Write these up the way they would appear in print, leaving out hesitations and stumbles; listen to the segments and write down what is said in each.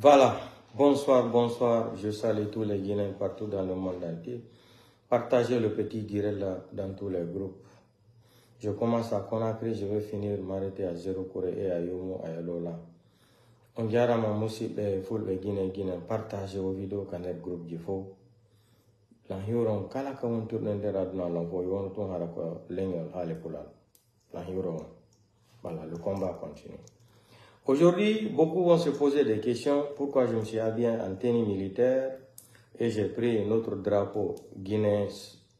Voilà, bonsoir, je salue tous les Guinéens partout dans le monde entier. Partagez le petit direct là dans tous les groupes. Je commence à Conakry, je vais finir m'arrêter à Zéro Corée et à Yomo, à Yalola. On dirait mon musique, full Guinée, partagez vos vidéos quand les groupes du faux. La hiron, kala ka on tourne ndera dans l'envoi, on tourne à la ligne à l'école. La hiron, voilà, le combat continue. Aujourd'hui, beaucoup vont se poser des questions. Pourquoi je me suis habillé en tenue militaire et j'ai pris notre drapeau guinéen,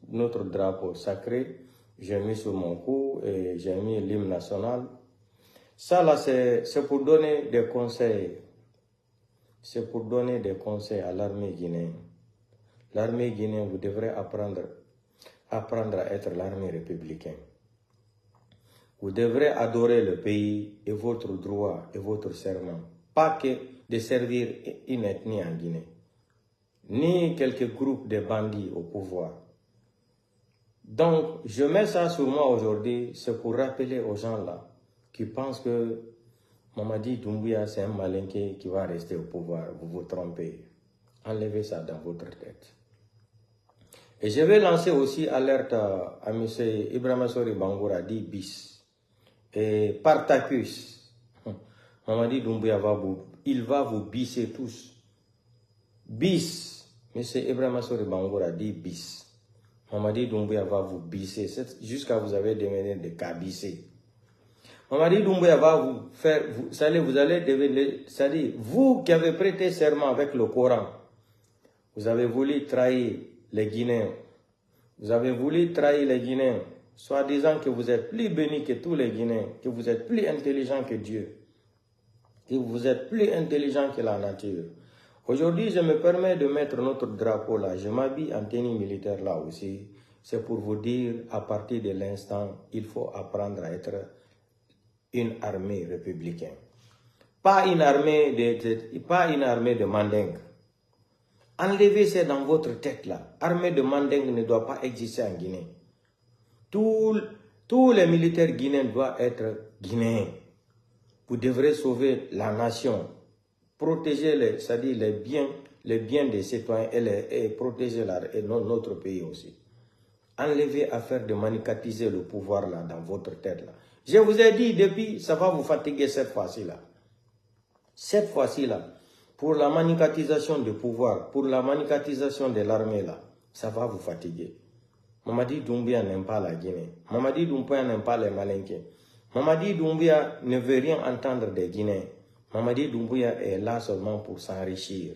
notre drapeau sacré. J'ai mis sur mon cou et j'ai mis l'hymne national. Ça là, c'est pour donner des conseils. C'est pour donner des conseils à l'armée guinéenne. L'armée guinéenne, vous devrez apprendre à être l'armée républicaine. Vous devrez adorer le pays et votre droit et votre serment. Pas que de servir une ethnie en Guinée, ni quelques groupes de bandits au pouvoir. Donc, je mets ça sur moi aujourd'hui, c'est pour rappeler aux gens là qui pensent que Mamadi Doumbouya c'est un malinqué qui va rester au pouvoir. Vous vous trompez. Enlevez ça dans votre tête. Et je vais lancer aussi alerte à M. Ibrahima Sori Bangoura, dit bis. Et Spartacus, Mamadi Doumbouya il va vous bisser tous. Bis, M. Ibrahima Sori Bangoura dit bis. Mamadi Doumbouya va vous bisser jusqu'à vous avez devenir des cabissés. Mamadi Doumbouya va vous faire, vous allez devenir, c'est-à-dire vous qui avez prêté serment avec le Coran, vous avez voulu trahir les Guinéens. Vous avez voulu trahir les Guinéens, soit disant que vous êtes plus bénis que tous les Guinéens, que vous êtes plus intelligents que Dieu, que vous êtes plus intelligents que la nature. Aujourd'hui, je me permets de mettre notre drapeau là. Je m'habille en tenue militaire là aussi. C'est pour vous dire, à partir de l'instant, il faut apprendre à être une armée républicaine. Pas une armée de mandingues. Enlevez ça dans votre tête là. Armée de mandingues ne doit pas exister en Guinée. Tous les militaires guinéens doivent être guinéens. Vous devrez sauver la nation. Protéger c'est-à-dire les biens des citoyens et protéger notre pays aussi. Enlevez à faire de manicatiser le pouvoir là dans votre tête là. Je vous ai dit depuis, ça va vous fatiguer cette fois-ci là. Cette fois-ci là, pour la manicatisation du pouvoir, pour la manicatisation de l'armée là, ça va vous fatiguer. Mamadi Doumbouya n'aime pas la Guinée. Mamadi Doumbouya n'aime pas les Malinqués. Mamadi Doumbouya ne veut rien entendre des Guinéens. Mamadi Doumbouya est là seulement pour s'enrichir.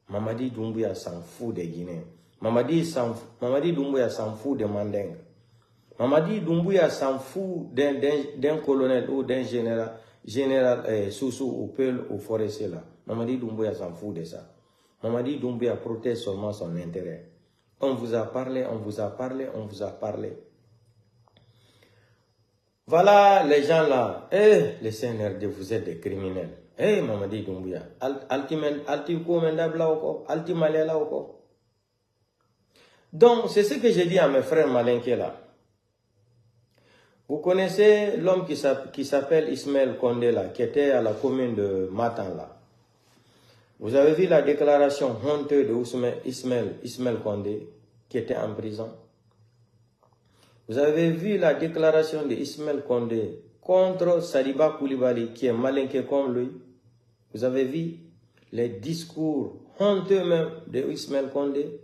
Mamadi Doumbouya s'en fout des Guinéens. Mamadi Doumbouya s'en fout des Mandingues. Mamadi Doumbouya s'en fout d'un colonel ou d'un général Soussou ou Peul ou Forestier là. Mamadi Doumbouya s'en fout de ça. Mamadi Doumbouya protège seulement son intérêt. On vous a parlé. Voilà les gens là. Les CNRD, vous êtes des criminels. Mamadi Doumbouya. Donc, c'est ce que j'ai dit à mes frères malinqués là. Vous connaissez l'homme qui s'appelle Ismaël Condé là, qui était à la commune de Matan là. Vous avez vu la déclaration honteuse de Ismaël Condé, qui était en prison. Vous avez vu la déclaration de Ismaël Condé contre Sadiba Koulibaly, qui est malinqué comme lui. Vous avez vu les discours honteux même de Ismaël Condé.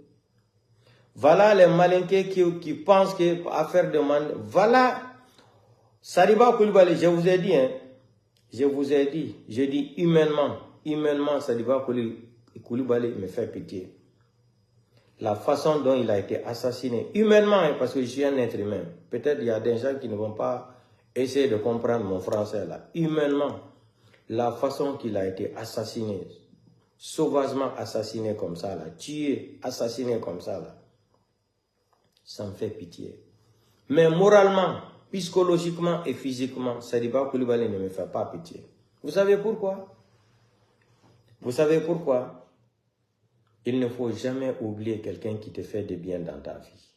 Voilà les malinqués qui pensent qu'à faire demande. Voilà Sadiba Koulibaly, je vous ai dit, je dis humainement, Sadiba Koulibaly me fait pitié. La façon dont il a été assassiné, humainement, parce que je suis un être humain. Peut-être il y a des gens qui ne vont pas essayer de comprendre mon français là. Humainement, la façon qu'il a été assassiné, sauvagement assassiné comme ça là, tué, assassiné comme ça là, ça me fait pitié. Mais moralement, psychologiquement et physiquement, Sadiba Koulibaly ne me fait pas pitié. Vous savez pourquoi? Vous savez pourquoi? Il ne faut jamais oublier quelqu'un qui te fait du bien dans ta vie.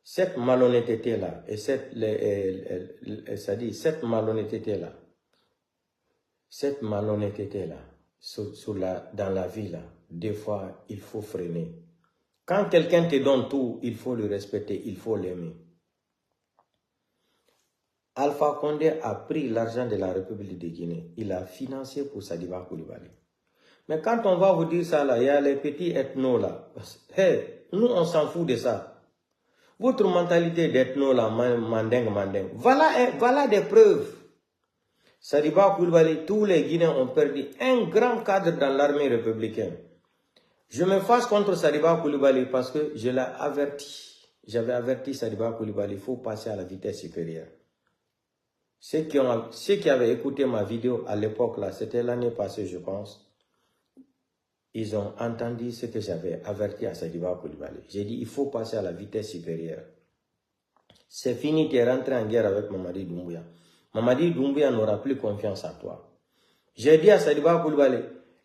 Cette malhonnêteté-là, cette malhonnêteté-là, dans la vie, là, des fois, il faut freiner. Quand quelqu'un te donne tout, il faut le respecter, il faut l'aimer. Alpha Condé a pris l'argent de la République de Guinée. Il a financé pour Sadiba Coulibaly. Mais quand on va vous dire ça, là, il y a les petits ethnos, là. Hey, nous, on s'en fout de ça. Votre mentalité d'ethno, là, manding. Voilà des preuves. Sadiba Coulibaly, tous les Guinéens ont perdu un grand cadre dans l'armée républicaine. Je me fâche contre Sadiba Coulibaly parce que je l'ai averti. J'avais averti Sadiba Coulibaly, il faut passer à la vitesse supérieure. Ceux qui avaient écouté ma vidéo à l'époque, là, c'était l'année passée, je pense. Ils ont entendu ce que j'avais averti à Sadiba Coulibaly. J'ai dit, il faut passer à la vitesse supérieure. C'est fini, tu es rentré en guerre avec Mamadi Doumbouya. Mamadi Doumbouya n'aura plus confiance en toi. J'ai dit à Sadiba Coulibaly,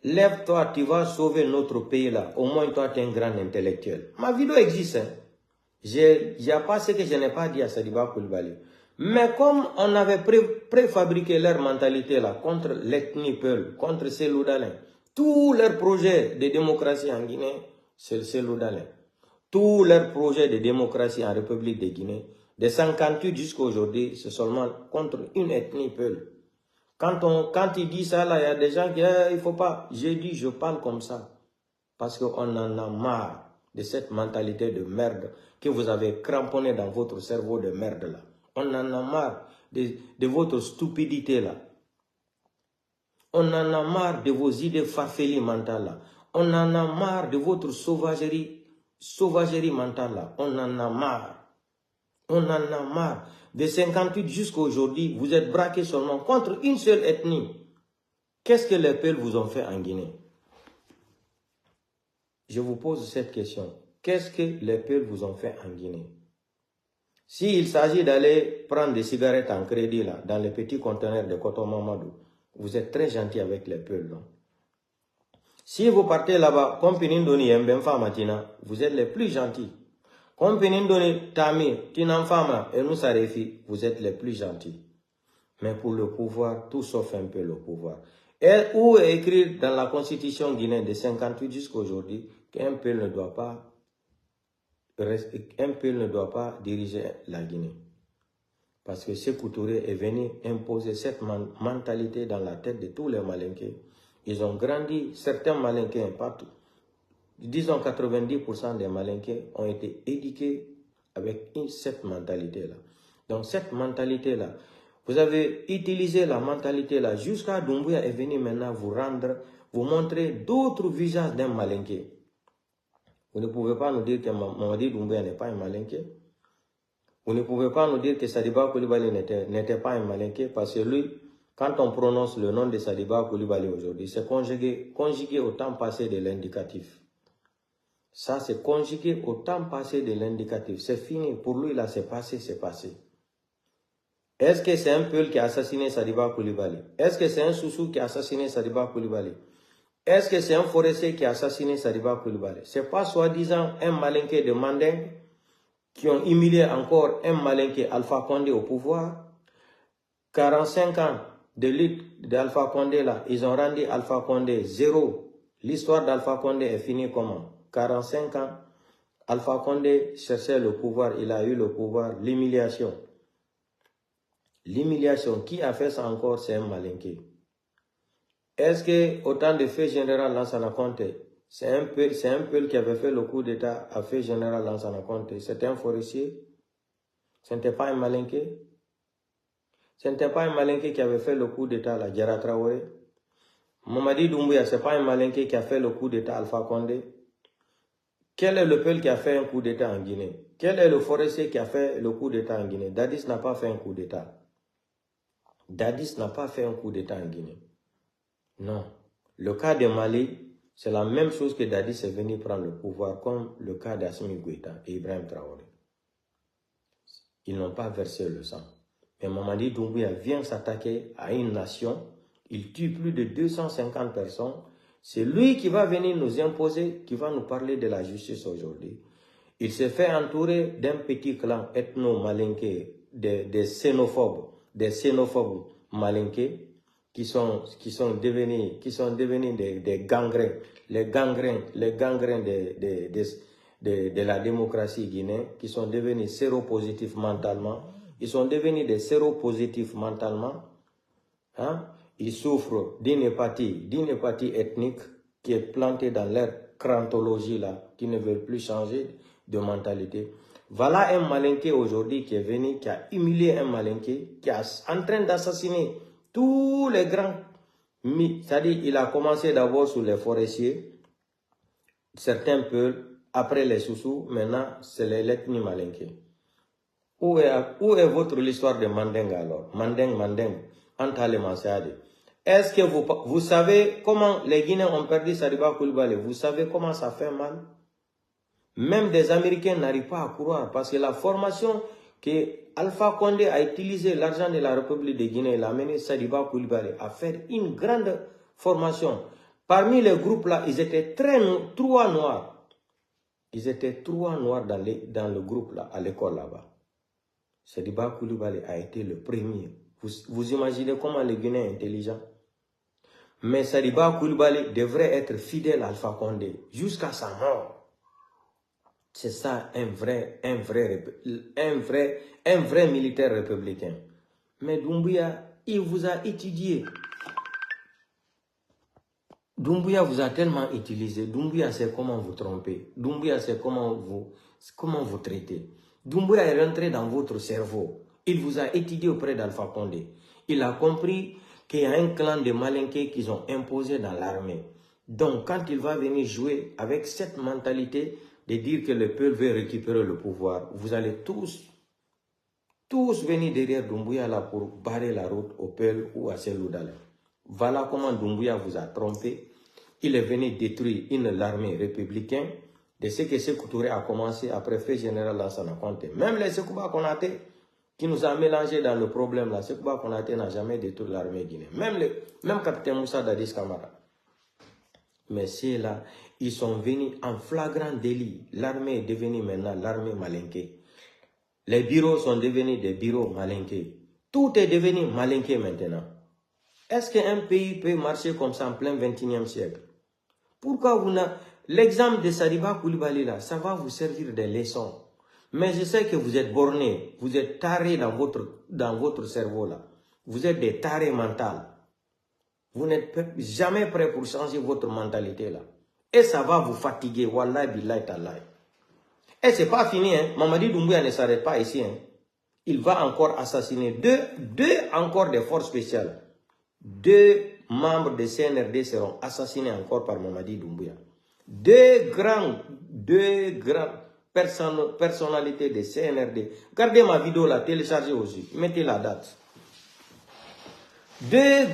lève-toi, tu vas sauver notre pays là. Au moins, toi, tu es un grand intellectuel. Ma vidéo existe. Hein? Il n'y a pas ce que je n'ai pas dit à Sadiba Coulibaly. Mais comme on avait préfabriqué leur mentalité là, contre l'ethnie Peul, contre Cellou Dalein, tous leurs projets de démocratie en Guinée, c'est Cellou Dalein. Tous leurs projets de démocratie en République de Guinée, de 58 jusqu'à aujourd'hui, c'est seulement contre une ethnie Peul. Quand il dit ça, là, il y a des gens qui disent, il ne faut pas. J'ai dit, je parle comme ça. Parce qu'on en a marre de cette mentalité de merde que vous avez cramponné dans votre cerveau de merde là. On en a marre de votre stupidité là. On en a marre de vos idées farfelues mentales là. On en a marre de votre sauvagerie mentale là. On en a marre. On en a marre. De 58 jusqu'à aujourd'hui, vous êtes braqués seulement contre une seule ethnie. Qu'est-ce que les Peuls vous ont fait en Guinée? Je vous pose cette question. Qu'est-ce que les Peuls vous ont fait en Guinée? S'il s'agit d'aller prendre des cigarettes en crédit là, dans les petits conteneurs de Koto Mamadou, vous êtes très gentil avec les Peuls. Là. Si vous partez là-bas, comme Pinindoni et Mbemfa Matina, vous êtes les plus gentils. Comme Pinindoni, Tami, Tinamfama et Nusarefi, vous êtes les plus gentils. Mais pour le pouvoir, tout sauf un peu le pouvoir. Et où est écrit dans la constitution guinéenne de 58 jusqu'à aujourd'hui qu'un peuple ne doit pas diriger la Guinée. Parce que Sékou Touré est venu imposer cette mentalité dans la tête de tous les Malinqués. Ils ont grandi, certains Malinqués partout. Disons 90% des Malinqués ont été éduqués avec cette mentalité-là. Donc cette mentalité-là, vous avez utilisé la mentalité-là jusqu'à Doumbouya est venu maintenant vous montrer d'autres visages d'un Malinqué. Vous ne pouvez pas nous dire que Mamadi Doumbouya n'est pas un Malinqué. Vous ne pouvez pas nous dire que Sadiba Coulibaly n'était pas un Malinqué parce que lui, quand on prononce le nom de Sadiba Coulibaly aujourd'hui, c'est conjugué au temps passé de l'indicatif. Ça, c'est conjugué au temps passé de l'indicatif. C'est fini. Pour lui, là, c'est passé, c'est passé. Est-ce que c'est un Peul qui a assassiné Sadiba Coulibaly? Est-ce que c'est un Soussou qui a assassiné Sadiba Coulibaly? Est-ce que c'est un forestier qui a assassiné Sadiba Coulibaly? C'est pas soi-disant un Malinqué de Manding qui ont humilié encore un Malinqué Alpha Condé au pouvoir. 45 ans de lutte d'Alpha Condé là, ils ont rendu Alpha Condé zéro. L'histoire d'Alpha Condé est finie comment? 45 ans, Alpha Condé cherchait le pouvoir, il a eu le pouvoir, l'humiliation. L'humiliation, qui a fait ça encore? C'est un Malinqué. Est-ce que autant de fait général Lansana Conté, c'est un Peul qui avait fait le coup d'état à fait général Lansana Conté, c'était un forestier? Ce n'était pas un Malinqué? Ce n'était pas un Malinqué qui avait fait le coup d'état à Diarra Traoré? Mamadi Doumbouya, ce n'est pas un Malinqué qui a fait le coup d'état à Alpha Condé? Quel est le Peul qui a fait un coup d'état en Guinée? Quel est le forestier qui a fait le coup d'état en Guinée? Dadis n'a pas fait un coup d'état. Dadis n'a pas fait un coup d'état en Guinée. Non. Le cas de Mali, c'est la même chose que Dadis est venu prendre le pouvoir, comme le cas d'Assimi Goïta et Ibrahim Traoré. Ils n'ont pas versé le sang. Mais Mamadi Doumbouya vient s'attaquer à une nation. Il tue plus de 250 personnes. C'est lui qui va venir nous imposer, qui va nous parler de la justice aujourd'hui. Il s'est fait entourer d'un petit clan ethno-malinqué, des xénophobes malinqués, qui sont devenus des gangrènes, les gangrènes de la démocratie guinéenne, qui sont devenus séropositifs mentalement. Ils sont devenus des séropositifs mentalement. Hein? Ils souffrent d'une hépatie ethnique qui est plantée dans leur crantologie là, qui ne veulent plus changer de mentalité. Voilà un malinqué aujourd'hui qui est venu, qui a humilié un malinqué, qui est en train d'assassiner tous les grands. C'est-à-dire, il a commencé d'abord sur les forestiers, certains Peuls, après les Soussous, maintenant c'est l'ethnie malinqué. Où est votre histoire de Mandeng alors? Mandeng, Antale Mansade. Est-ce que vous savez comment les Guinéens ont perdu Sadiba Coulibaly? Vous savez comment ça fait mal? Même des Américains n'arrivent pas à croire parce que la formation que Alpha Condé a utilisé, l'argent de la République de Guinée, il a amené Sadiba Coulibaly à faire une grande formation. Parmi les groupes là, ils étaient trois noirs. Ils étaient trois noirs dans le groupe là, à l'école là-bas. Sadiba Coulibaly a été le premier. Vous imaginez comment les Guinéens sont intelligents? Mais Sadiba Coulibaly devrait être fidèle à Alpha Condé jusqu'à sa mort. C'est ça un vrai militaire républicain. Mais Doumbouya, il vous a étudié. Doumbouya vous a tellement utilisé. Doumbouya sait comment vous tromper. Doumbouya sait comment vous traiter. Doumbouya est rentré dans votre cerveau. Il vous a étudié auprès d'Alpha Condé. Il a compris qu'il y a un clan de malinqués qu'ils ont imposé dans l'armée. Donc, quand il va venir jouer avec cette mentalité de dire que le peuple veut récupérer le pouvoir, vous allez tous venir derrière Doumbouya là pour barrer la route au peuple ou à Seloudale. Voilà comment Doumbouya vous a trompé. Il est venu détruire l'armée républicaine de ce que Sékou Touré a commencé après fait général Lansana Conté. Même les Sékouba Konaté qui nous a mélangé dans le problème là, Sékouba Konaté n'a jamais détruit l'armée guinéenne. Même capitaine Moussa Dadis Camara. Mais c'est là, ils sont venus en flagrant délit. L'armée est devenue maintenant l'armée malinquée. Les bureaux sont devenus des bureaux malinqués. Tout est devenu malinqué maintenant. Est-ce qu'un pays peut marcher comme ça en plein 21e siècle? Pourquoi vous n'avez... L'exemple de Sadiba Coulibaly là, ça va vous servir de leçon. Mais je sais que vous êtes bornés, vous êtes tarés dans votre cerveau là. Vous êtes des tarés mentaux. Vous n'êtes jamais prêts pour changer votre mentalité là. Et ça va vous fatiguer. Wallahi billahi tallahi. Et c'est pas fini. Hein. Mamadi Doumbouya ne s'arrête pas ici. Hein. Il va encore assassiner deux encore des forces spéciales. 2 membres de CNRD seront assassinés encore par Mamadi Doumbouya. Deux grandes personnalités de CNRD. Regardez ma vidéo là, téléchargez aussi. Mettez la date. Deux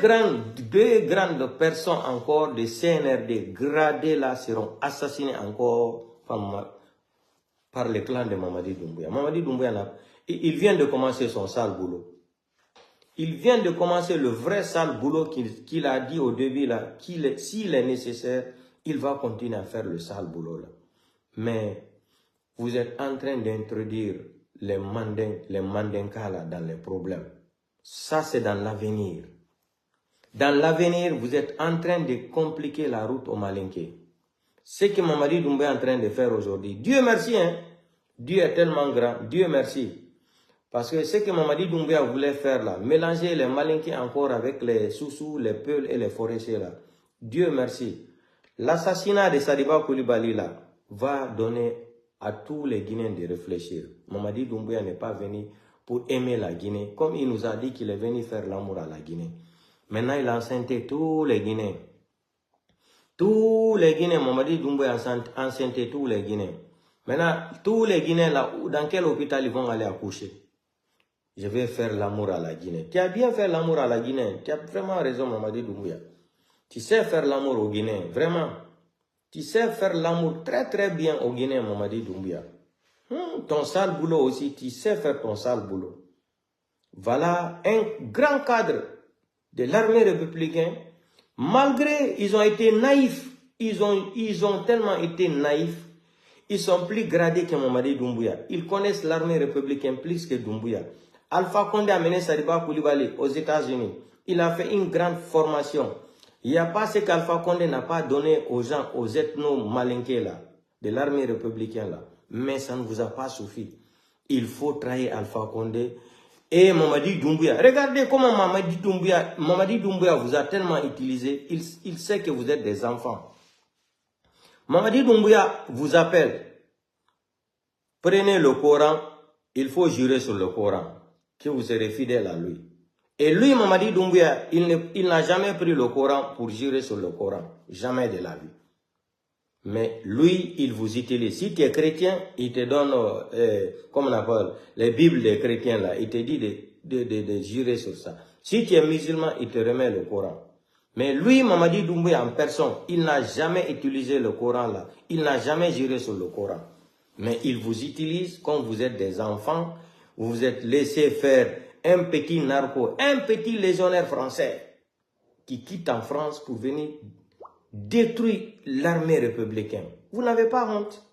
grandes personnes encore de CNRD gradées là seront assassinées encore par le clan de Mamadi Doumbouya. Mamadi Doumbouya, il vient de commencer son sale boulot. Il vient de commencer le vrai sale boulot qu'il a dit au début là, s'il est nécessaire, il va continuer à faire le sale boulot là. Mais vous êtes en train d'introduire les Mandenka là dans les problèmes. Ça c'est dans l'avenir. Dans l'avenir, vous êtes en train de compliquer la route au Malinké. Ce que Mamadi Doumbouya est en train de faire aujourd'hui, Dieu merci, hein? Dieu est tellement grand, Dieu merci. Parce que ce que Mamadi Doumbouya voulait faire là, mélanger les Malinké encore avec les Soussous, les Peuls et les forestiers là, Dieu merci. L'assassinat de Sadiba Coulibaly là va donner à tous les Guinéens de réfléchir. Mamadi Doumbouya n'est pas venu pour aimer la Guinée, comme il nous a dit qu'il est venu faire l'amour à la Guinée. Maintenant, il a enceinté tous les Guinéens. Tous les Guinéens, Mamadi Doumbouya a enceinté tous les Guinéens. Maintenant, tous les Guinéens, là, dans quel hôpital ils vont aller accoucher? Je vais faire l'amour à la Guinée. Tu as bien fait l'amour à la Guinée. Tu as vraiment raison, Mamadi Doumbouya. Tu sais faire l'amour aux Guinéens, vraiment. Tu sais faire l'amour très très bien aux Guinéens, Mamadi Doumbouya. Ton sale boulot aussi, tu sais faire ton sale boulot. Voilà un grand cadre de l'armée républicaine. Malgré, ils ont été naïfs. Ils ont tellement été naïfs. Ils sont plus gradés que Mamadi Doumbouya. Ils connaissent l'armée républicaine plus que Doumbouya. Alpha Condé a mené Sadiba Coulibaly aux États-Unis. Il a fait une grande formation. Il n'y a pas ce qu'Alpha Condé n'a pas donné aux gens, aux ethno-malinqués là, de l'armée républicaine là. Mais ça ne vous a pas suffi. Il faut trahir Alpha Condé et Mamadi Doumbouya. Regardez comment Mamadi Doumbouya vous a tellement utilisé. Il sait que vous êtes des enfants. Mamadi Doumbouya vous appelle. Prenez le Coran. Il faut jurer sur le Coran que vous serez fidèle à lui. Et lui, Mamadi Doumbouya, il n'a jamais pris le Coran pour jurer sur le Coran. Jamais de la vie. Mais lui, il vous utilise. Si tu es chrétien, il te donne, comme on appelle, les Bibles des chrétiens là. Il te dit de jurer sur ça. Si tu es musulman, il te remet le Coran. Mais lui, Mamadi Doumbouya en personne, il n'a jamais utilisé le Coran là. Il n'a jamais juré sur le Coran. Mais il vous utilise quand vous êtes des enfants. Vous vous êtes laissé faire un petit narco, un petit légionnaire français qui quitte en France pour venir détruire l'armée républicaine. Vous n'avez pas honte.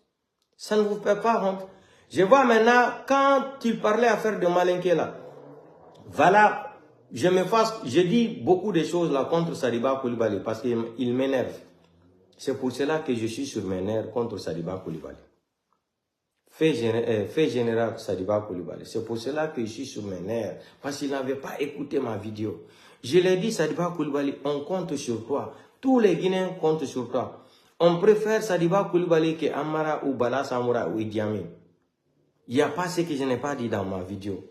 Ça ne vous fait pas honte. Je vois maintenant, quand il parlait à faire de Malinké là, voilà, je dis beaucoup de choses là contre Sadiba Koulibaly parce qu'il m'énerve. C'est pour cela que je suis sur mes nerfs contre Sadiba Koulibaly. Fait général Sadiba Koulibaly. C'est pour cela que je suis sur mes nerfs. Parce qu'il n'avait pas écouté ma vidéo. Je l'ai dit, Sadiba Koulibaly, on compte sur toi. Tous les Guinéens comptent sur toi. On préfère Sadiba Koulibaly que Amara ou Bala Samoura ou Idi Amin. Il n'y a pas ce que je n'ai pas dit dans ma vidéo.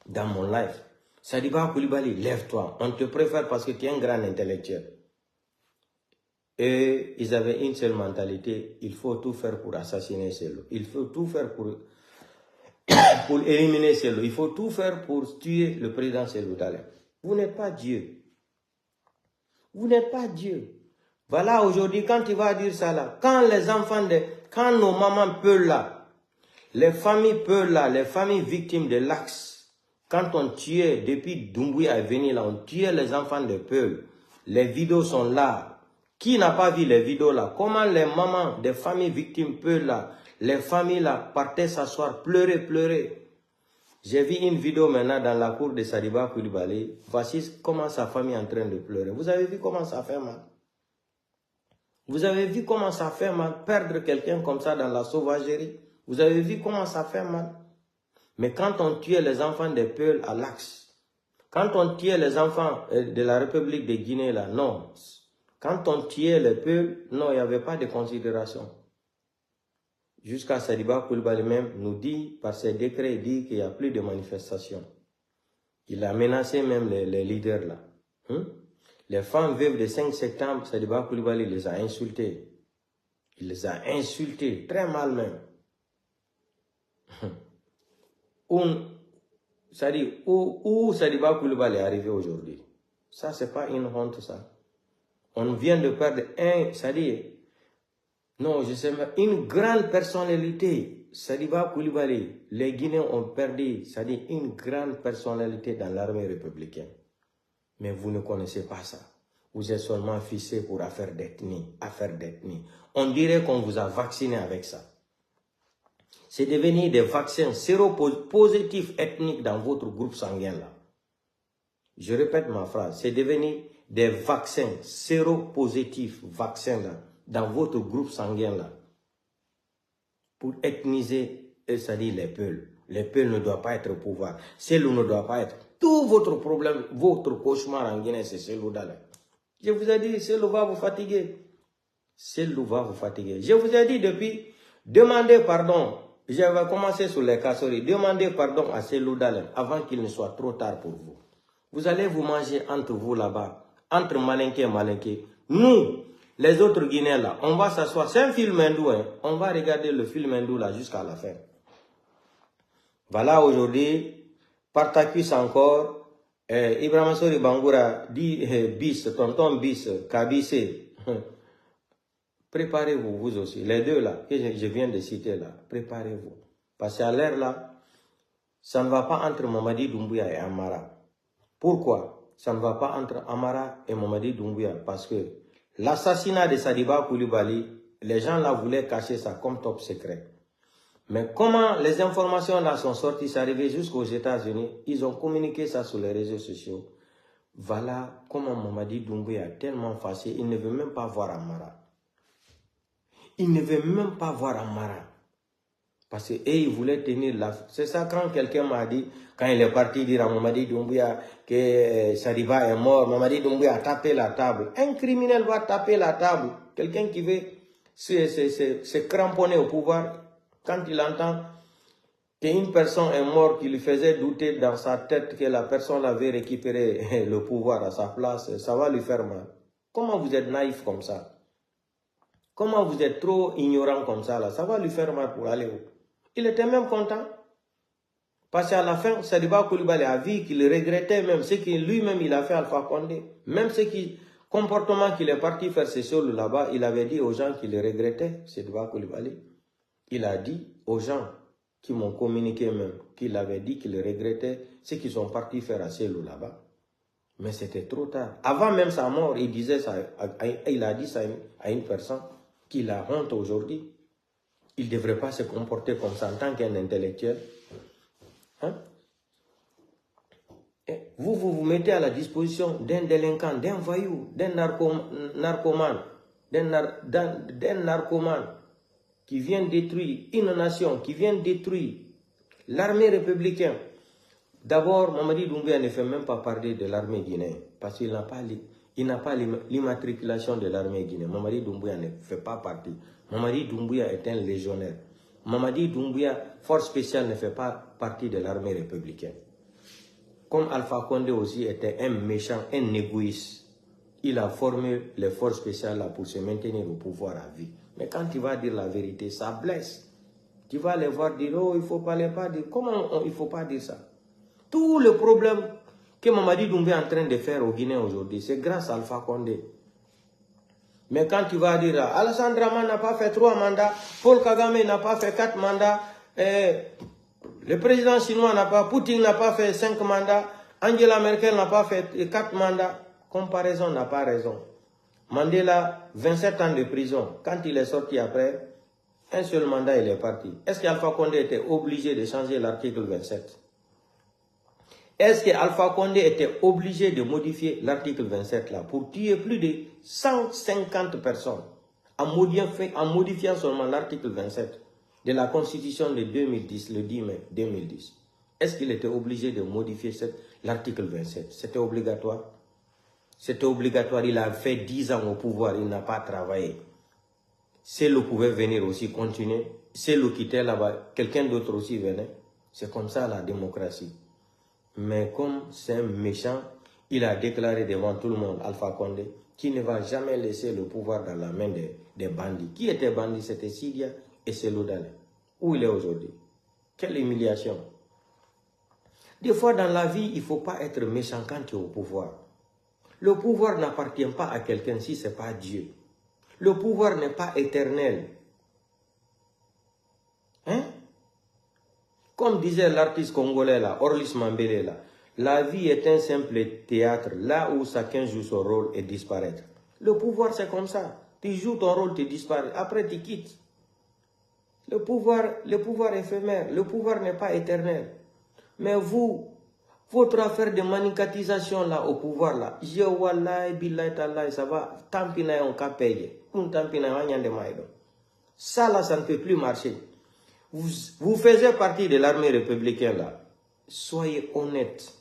Dans mon live. Sadiba Koulibaly, lève-toi. On te préfère parce que tu es un grand intellectuel. Et ils avaient une seule mentalité, il faut tout faire pour assassiner Sello. Il faut tout faire pour éliminer Sello. Il faut tout faire pour tuer le président Sello Dalein. Vous n'êtes pas Dieu. Vous n'êtes pas Dieu. Voilà, aujourd'hui, quand tu vas dire ça là, quand nos mamans peuvent là, les familles peuvent là, les familles victimes de l'Axe, quand on tuait, depuis Doumbouya est venu là, on tuait les enfants de Peul. Les vidéos sont là. Qui n'a pas vu les vidéos là? Comment les mamans des familles victimes peuvent là, les familles là, partaient s'asseoir, pleurer. J'ai vu une vidéo maintenant dans la cour de Sadiba Koulibaly. Voici comment sa famille est en train de pleurer. Vous avez vu comment ça fait mal? Vous avez vu comment ça fait mal perdre quelqu'un comme ça dans la sauvagerie? Vous avez vu comment ça fait mal? Mais quand on tuait les enfants des Peuls à l'Axe, quand on tuait les enfants de la République de Guinée là, non. Quand on tuait les peuples, non, il n'y avait pas de considération. Jusqu'à Sadiba Koulibaly même nous dit, par ses décrets, il dit qu'il n'y a plus de manifestations. Il a menacé même les leaders là. Les femmes veuves de 5 septembre, Sadiba Koulibaly les a insultés. Il les a insultés, très mal même. C'est-à-dire, où Sadiba Koulibaly est arrivé aujourd'hui? Ça, c'est pas une honte, ça. On vient de perdre c'est-à-dire, non, je sais pas, une grande personnalité. Sadiba Koulibaly, les Guinéens ont perdu, c'est-à-dire une grande personnalité dans l'armée républicaine. Mais vous ne connaissez pas ça. Vous êtes seulement fixé pour affaire d'ethnie. On dirait qu'on vous a vacciné avec ça. C'est devenu des vaccins séropositifs ethniques dans votre groupe sanguin là. Je répète ma phrase, c'est devenu des vaccins séropositifs, vaccins là, dans votre groupe sanguin là, pour ethniser, c'est-à-dire les Peuls. Les Peuls ne doivent pas être au pouvoir. Sello ne doit pas être. Tout votre problème, votre cauchemar en Guinée, c'est Sello Dalein. Je vous ai dit, Sello va vous fatiguer. Sello va vous fatiguer. Je vous ai dit depuis, demandez pardon. J'avais commencé sur les casseries. Demandez pardon à Sello Dalein avant qu'il ne soit trop tard pour vous. Vous allez vous manger entre vous là-bas. Entre Malinké et Malinké. Nous, les autres Guinéens là, on va s'asseoir. C'est un film hindou, hein. On va regarder le film hindou là jusqu'à la fin. Voilà aujourd'hui, Partacus encore, Ibrahima Sori Bangoura dit bis, tonton bis, Kabissé. Préparez-vous, vous aussi. Les deux là, que je viens de citer là, préparez-vous. Parce qu'à l'air là, ça ne va pas entre Mamadi Doumbouya et Amara. Pourquoi? Ça ne va pas entre Amara et Mamadi Doumbouya parce que l'assassinat de Sadiba Koulibaly, les gens là voulaient cacher ça comme top secret. Mais comment les informations là sont sorties, c'est arrivé jusqu'aux États-Unis, ils ont communiqué ça sur les réseaux sociaux. Voilà comment Mamadi Doumbouya a tellement fâché, il ne veut même pas voir Amara. Il ne veut même pas voir Amara. Parce qu'il voulait tenir la... C'est ça quand quelqu'un m'a dit, quand il est parti dire à Mamadi Doumbouya que Sadiba est mort, Mamadi Doumbouya a tapé la table. Un criminel va taper la table. Quelqu'un qui veut se cramponner au pouvoir, quand il entend qu'une personne est morte qui lui faisait douter dans sa tête que la personne avait récupéré le pouvoir à sa place, ça va lui faire mal. Comment vous êtes naïf comme ça? Comment vous êtes trop ignorant comme ça là? Ça va lui faire mal pour aller où? Il était même content. Parce qu'à la fin, Sadiba Coulibaly a vu qu'il regrettait même ce que lui-même il a fait à Alpha Condé. Même ce comportement qu'il est parti faire ses choses là-bas, il avait dit aux gens qu'il regrettait, Sadiba Coulibaly. Il a dit aux gens qui m'ont communiqué même, qu'il avait dit qu'il regrettait ce qu'ils sont partis faire à Selou là-bas. Mais c'était trop tard. Avant même sa mort, il disait ça, il a dit ça à une personne qu'il a honte aujourd'hui. Il ne devrait pas se comporter comme ça en tant qu'un intellectuel. Hein? Vous mettez à la disposition d'un délinquant, d'un voyou, d'un narcomane, d'un narcomane qui vient détruire une nation, qui vient détruire l'armée républicaine. D'abord, Mamadi Doumbouya ne fait même pas parler de l'armée guinéenne, parce qu'il n'a pas l'immatriculation de l'armée guinéenne. Mamadi Doumbouya ne fait pas partie. Mamadi Doumbouya est un légionnaire. Mamadi Doumbouya, force spéciale, ne fait pas partie de l'armée républicaine. Comme Alpha Condé aussi était un méchant, un égoïste, il a formé les forces spéciales là pour se maintenir au pouvoir à vie. Mais quand tu vas dire la vérité, ça blesse. Tu vas les voir dire, oh, il ne faut pas dire. Comment il ne faut pas dire ça? Tout le problème que Mamadi Doumbouya est en train de faire au Guinée aujourd'hui, c'est grâce à Alpha Condé. Mais quand tu vas dire, Alassane Dramane n'a pas fait 3 mandats, Paul Kagame n'a pas fait 4 mandats, le président chinois n'a pas, Poutine n'a pas fait 5 mandats, Angela Merkel n'a pas fait 4 mandats, comparaison n'a pas raison. Mandela, 27 ans de prison, quand il est sorti après, un seul mandat, il est parti. Est-ce qu'Alpha Condé était obligé de changer l'article 27? Est-ce qu'Alpha Condé était obligé de modifier l'article 27 là pour tuer plus de 150 personnes en modifiant seulement l'article 27 de la Constitution de 2010, le 10 mai 2010? Est-ce qu'il était obligé de modifier l'article 27? C'était obligatoire. C'était obligatoire. Il a fait 10 ans au pouvoir, il n'a pas travaillé. Celle pouvait venir aussi continuer. Celle qui était là-bas, quelqu'un d'autre aussi venait. C'est comme ça la démocratie. Mais comme c'est un méchant, il a déclaré devant tout le monde, Alpha Condé, qu'il ne va jamais laisser le pouvoir dans la main des bandits. Qui était bandit? C'était Sidia et Selou Dale. Où il est aujourd'hui? Quelle humiliation! Des fois dans la vie, il ne faut pas être méchant quand tu es au pouvoir. Le pouvoir n'appartient pas à quelqu'un si ce n'est pas Dieu. Le pouvoir n'est pas éternel. Hein? Comme disait l'artiste congolais là, Orlis Mambele là, la vie est un simple théâtre, là où chacun joue son rôle et disparaît. Le pouvoir c'est comme ça. Tu joues ton rôle, tu disparais, après tu quittes. Le pouvoir éphémère, le pouvoir n'est pas éternel. Mais vous, votre affaire de manicatisation là au pouvoir là, je wallahi billahi tallahi, ça va, tant pis on qu'à payer. Ça là, ça ne peut plus marcher. Vous faisiez partie de l'armée républicaine là. Soyez honnête.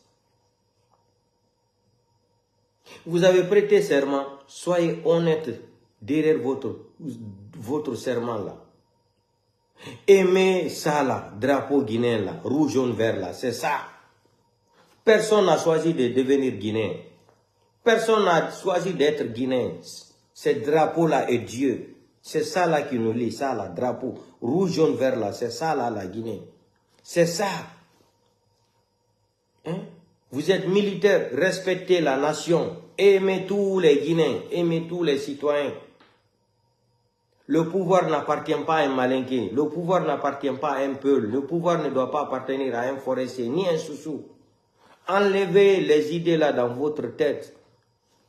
Vous avez prêté serment. Soyez honnête derrière votre serment là. Aimez ça là, drapeau guinéen là, rouge, jaune, vert là, c'est ça. Personne n'a choisi de devenir guinéen. Personne n'a choisi d'être guinéen. Ce drapeau là est Dieu. C'est ça là qui nous lie, ça là, drapeau. Rouge, jaune, vert là, c'est ça là, la Guinée. C'est ça. Hein? Vous êtes militaire, respectez la nation. Aimez tous les Guinéens, aimez tous les citoyens. Le pouvoir n'appartient pas à un malinqué. Le pouvoir n'appartient pas à un peuple. Le pouvoir ne doit pas appartenir à un forestier, ni un soussou. Enlevez les idées là dans votre tête.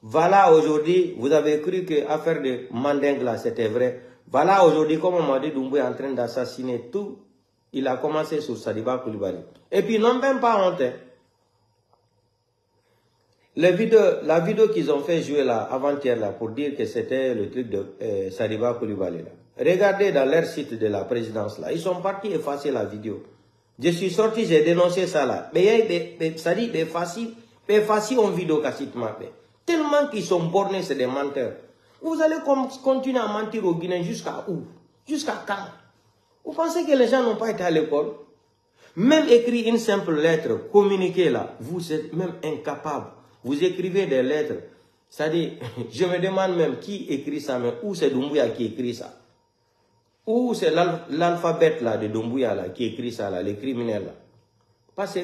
Voilà aujourd'hui, vous avez cru que l'affaire de Mandingue là, c'était vrai. Voilà aujourd'hui, comme Mamadi Doumbouya est en train d'assassiner tout, il a commencé sur Sadiba Coulibaly. Et puis, non même pas honte. la vidéo qu'ils ont fait jouer là, avant-hier là, pour dire que c'était le truc de Sadiba Koulibaly là. Regardez dans leur site de la présidence là, ils sont partis effacer la vidéo. Je suis sorti, j'ai dénoncé ça là. Mais ça dit, effacer une vidéo cassette mappé. Tellement qu'ils sont bornés, c'est des menteurs. Vous allez continuer à mentir aux Guinéens jusqu'à où? Jusqu'à quand? Vous pensez que les gens n'ont pas été à l'école? Même écrire une simple lettre, communiquer là, vous êtes même incapable. Vous écrivez des lettres. C'est-à-dire, je me demande même qui écrit ça, mais où c'est Doumbouya qui écrit ça? Où c'est l'alphabet là de Doumbouya là qui écrit ça là, les criminels là? Parce que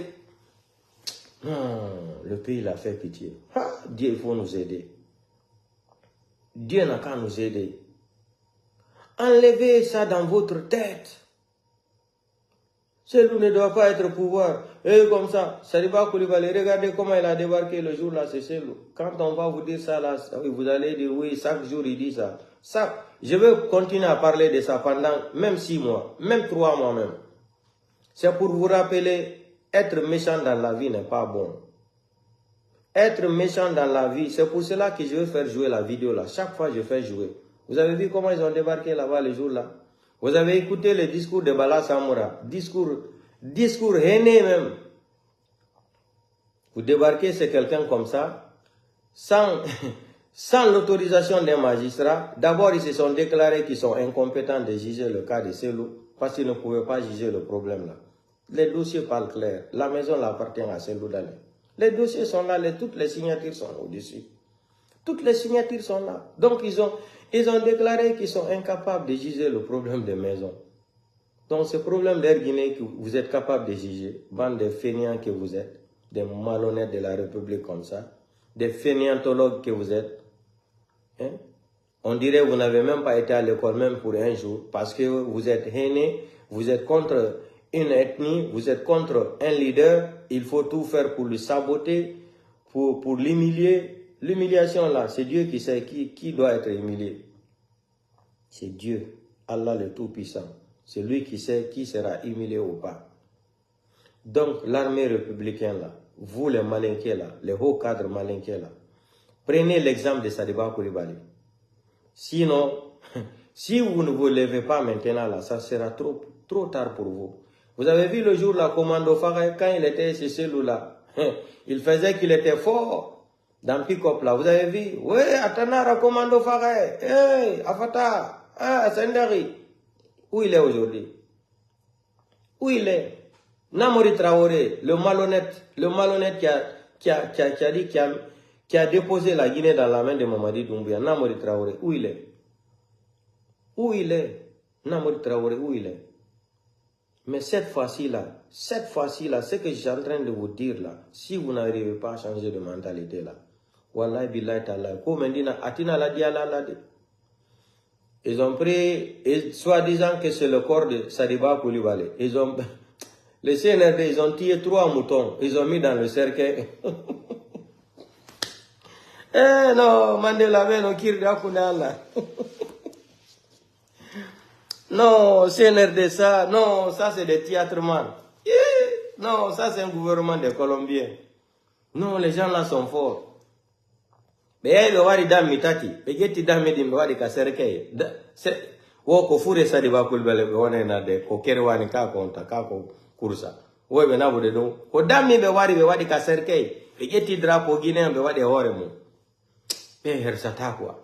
le pays l'a fait pitié. Ah, Dieu, il faut nous aider. Dieu n'a qu'à nous aider. Enlevez ça dans votre tête. Celle-là ne doit pas être pouvoir. Et comme ça, Sadiba Koulibaly, regardez comment il a débarqué le jour là, c'est celle-là. Quand on va vous dire ça là, vous allez dire oui, chaque jour il dit ça. Ça, je vais continuer à parler de ça pendant même 6 mois, même 3 mois même. C'est pour vous rappeler, être méchant dans la vie n'est pas bon. Être méchant dans la vie, c'est pour cela que je vais faire jouer la vidéo là. Chaque fois, je fais jouer. Vous avez vu comment ils ont débarqué là-bas le jour là? Vous avez écouté le discours de Bala Samoura. Discours haineux même. Vous débarquez, c'est quelqu'un comme ça, sans l'autorisation d'un magistrat. D'abord, ils se sont déclarés qu'ils sont incompétents de juger le cas de Selou, parce qu'ils ne pouvaient pas juger le problème là. Les dossiers parlent clair. La maison appartient à Selou Dale. Les dossiers sont là, toutes les signatures sont au-dessus. Toutes les signatures sont là. Donc, ils ont déclaré qu'ils sont incapables de juger le problème des maisons. Donc, ce problème d'Air Guinée que vous êtes capable de juger, bande de fainéants que vous êtes, des malhonnêtes de la République comme ça, des fainéantologues que vous êtes, hein? On dirait que vous n'avez même pas été à l'école même pour un jour, parce que vous êtes haineux, vous êtes contre une ethnie, vous êtes contre un leader, il faut tout faire pour le saboter, pour l'humilier. L'humiliation là, c'est Dieu qui sait qui doit être humilié. C'est Dieu, Allah le Tout-Puissant. C'est lui qui sait qui sera humilié ou pas. Donc l'armée républicaine là, vous les malinqués là, les hauts cadres malinqués là, prenez l'exemple de Sadiba Koulibaly. Sinon, si vous ne vous levez pas maintenant là, ça sera trop tard pour vous. Vous avez vu le jour là, Commando Farah, quand il était chez celui-là, il faisait qu'il était fort. Dans Pick-up là, vous avez vu? Oui, Atanara, Commando Farah, hey, Afata, Sendari. Où il est aujourd'hui? Où il est? Namori Traoré, le malhonnête qui a déposé la Guinée dans la main de Mamadi Doumbouya. Namori Traoré, où il est? Où il est? Namori Traoré, où il est? Mais cette fois-ci là, ce que je suis en train de vous dire là, si vous n'arrivez pas à changer de mentalité là, Wallahi billahi ta'ala, ils ont pris, soi-disant que c'est le corps de Sadiba Koulibaly. Les CNRD, ils ont tiré 3 moutons, ils ont mis dans le cercueil. Eh non, Mandela Beno Kirda Kunala. Non, CNRD, ça, non, ça c'est des théâtrements. Non, ça c'est un gouvernement des Colombiens. Non, les gens là sont forts. Mais il y a des mitati, mais il y a des kaserke. Woko fure Sadiba Koulibaly wane na de ko kerwani ka konta ka ko kursa. Wo be na bude do. Ko dami be wadi kaserke. Be geti drapo Guinée be wadi hore mu. Be hersata kwa.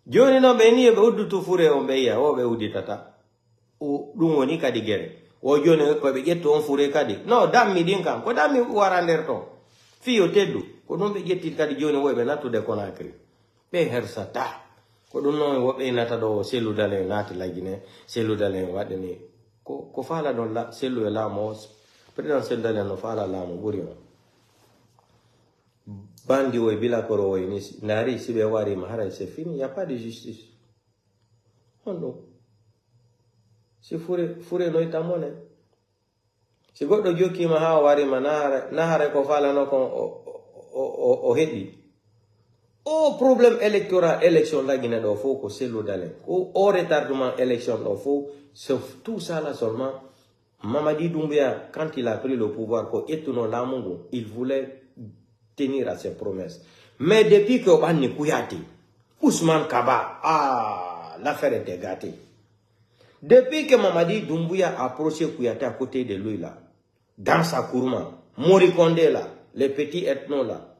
Joni no be ni be udutu fure on be ya o be uditata. O dum woni kadi gere. O joni ko be getto on fure kadi. No dami dinka ko dami warander to. Fiyo teddu. Ko non be getti kadi joni wo be natu de Conakry. Be hersata. Ko ɗum noon woɓɓe nata ɗo sellu dalen naati lagine sellu dalen waɗani ko faala ɗon sellu e laamu o président sellu dalen no faala laamu ɓuri on bandi o e bilakoro o ni naari si ɓe warima haray c'est fini, y a pas de justice on ɗum si fure noytamone si goɗɗo jokkima ha o warima na haray ko faalano kon o heɗi. Au problème électoral, élection là, il faut que c'est l'odalé. Au retardement élection, il faut tout ça là seulement. Mamadi Doumbouya, quand il a pris le pouvoir, il voulait tenir à ses promesses. Mais depuis que Obani Kouyati, Ousmane Kaba, l'affaire était gâtée. Depuis que Mamadi Doumbouya a approché Kouyati à côté de lui là, dans sa Kourma, Mori Kondé là, les petits ethnos là,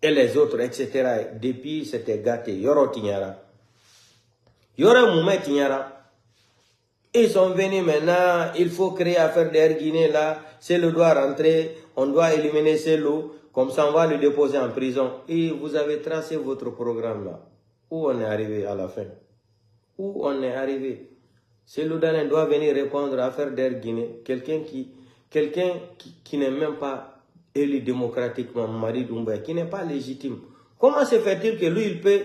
et les autres, etc. Depuis c'était gâté. Yoro Tignara. Yoro Moumé Tignara. Ils sont venus maintenant, il faut créer affaire d'Air Guinée là, c'est le doit rentrer, on doit éliminer ces lots, comme ça on va le déposer en prison. Et vous avez tracé votre programme là. Où on est arrivé à la fin? Où on est arrivé? C'est le doit venir répondre à affaire d'Air Guinée. Quelqu'un qui n'est même pas élu démocratiquement, Mamadi Doumbouya, qui n'est pas légitime. Comment se fait-il que lui, il peut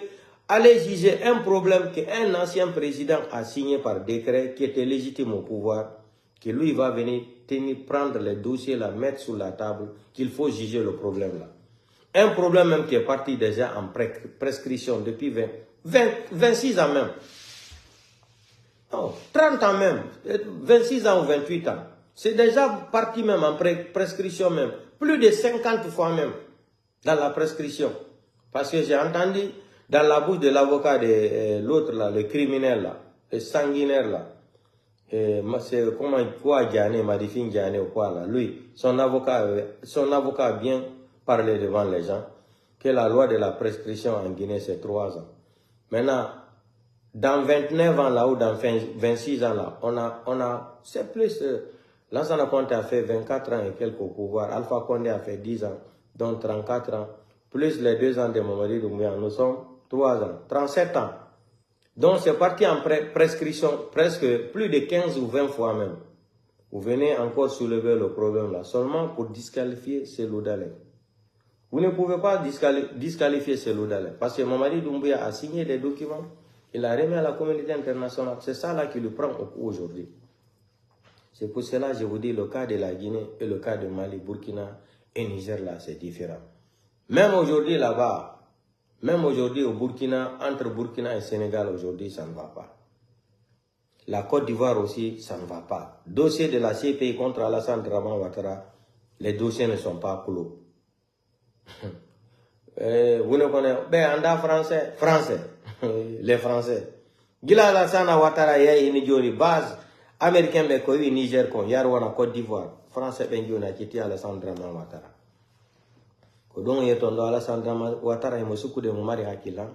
aller juger un problème qu'un ancien président a signé par décret, qui était légitime au pouvoir, que lui va venir prendre les dossiers, la mettre sur la table, qu'il faut juger le problème là. Un problème même qui est parti déjà en prescription depuis 26 ans même. Non, 30 ans même, 26 ans ou 28 ans. C'est déjà parti même en prescription même. Plus de 50 fois même dans la prescription. Parce que j'ai entendu dans la bouche de l'avocat de l'autre là, le criminel là, le sanguinaire là. C'est comment quoi Diané, Madifine Diané ou quoi là. Lui, son avocat a bien parlé devant les gens que la loi de la prescription en Guinée c'est 3 ans. Maintenant, dans 29 ans là ou dans 26 ans là, on a c'est plus. Lansana Conté a fait 24 ans et quelques au pouvoir. Alpha Condé a fait 10 ans, donc 34 ans. Plus les 2 ans de Mamadi Doumbouya, nous sommes 3 ans, 37 ans. Donc c'est parti en prescription presque plus de 15 ou 20 fois même. Vous venez encore soulever le problème là, seulement pour disqualifier Cellou Dalein. Vous ne pouvez pas disqualifier Cellou Dalein parce que Mamadi Doumbouya a signé des documents, il a remis à la communauté internationale. C'est ça là qui le prend au coup aujourd'hui. C'est pour cela que je vous dis le cas de la Guinée et le cas de Mali, Burkina et Niger là, c'est différent. Même aujourd'hui là-bas, même aujourd'hui au Burkina, entre Burkina et Sénégal aujourd'hui, ça ne va pas. La Côte d'Ivoire aussi, ça ne va pas. Dossier de la CPI contre Alassane Dramane Ouattara, les dossiers ne sont pas clos. Vous ne connaissez pas, ben, en français, les Français. Gila Alassane Ouattara, il y a une base. Américain be ko wi Niger ko yarwana Côte d'Ivoire français be jona kiti Alassane Dramane Ouattara ko don yetondo Alassane Dramane Ouattara e mo sukude mo mari hakila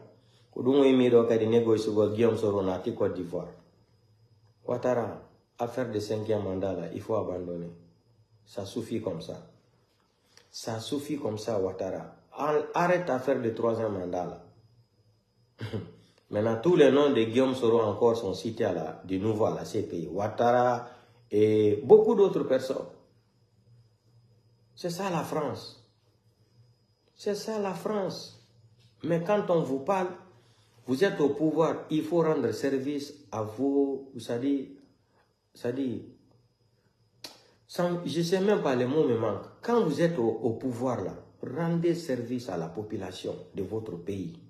ko dum mi do kadi négocie go Guillaume Soro nati Côte d'Ivoire. Ouattara, affaire de 5e mandat là, il faut abandonner. Ça suffit comme ça. Ça suffit comme ça Ouattara. Arrête d'affaire de 3e mandat là. Maintenant, tous les noms de Guillaume Soro encore sont cités de nouveau à la CPI. Ouattara et beaucoup d'autres personnes. C'est ça la France. C'est ça la France. Mais quand on vous parle, vous êtes au pouvoir, il faut rendre service à vos... Ça dit, je ne sais même pas, les mots me manquent. Quand vous êtes au pouvoir là, rendez service à la population de votre pays.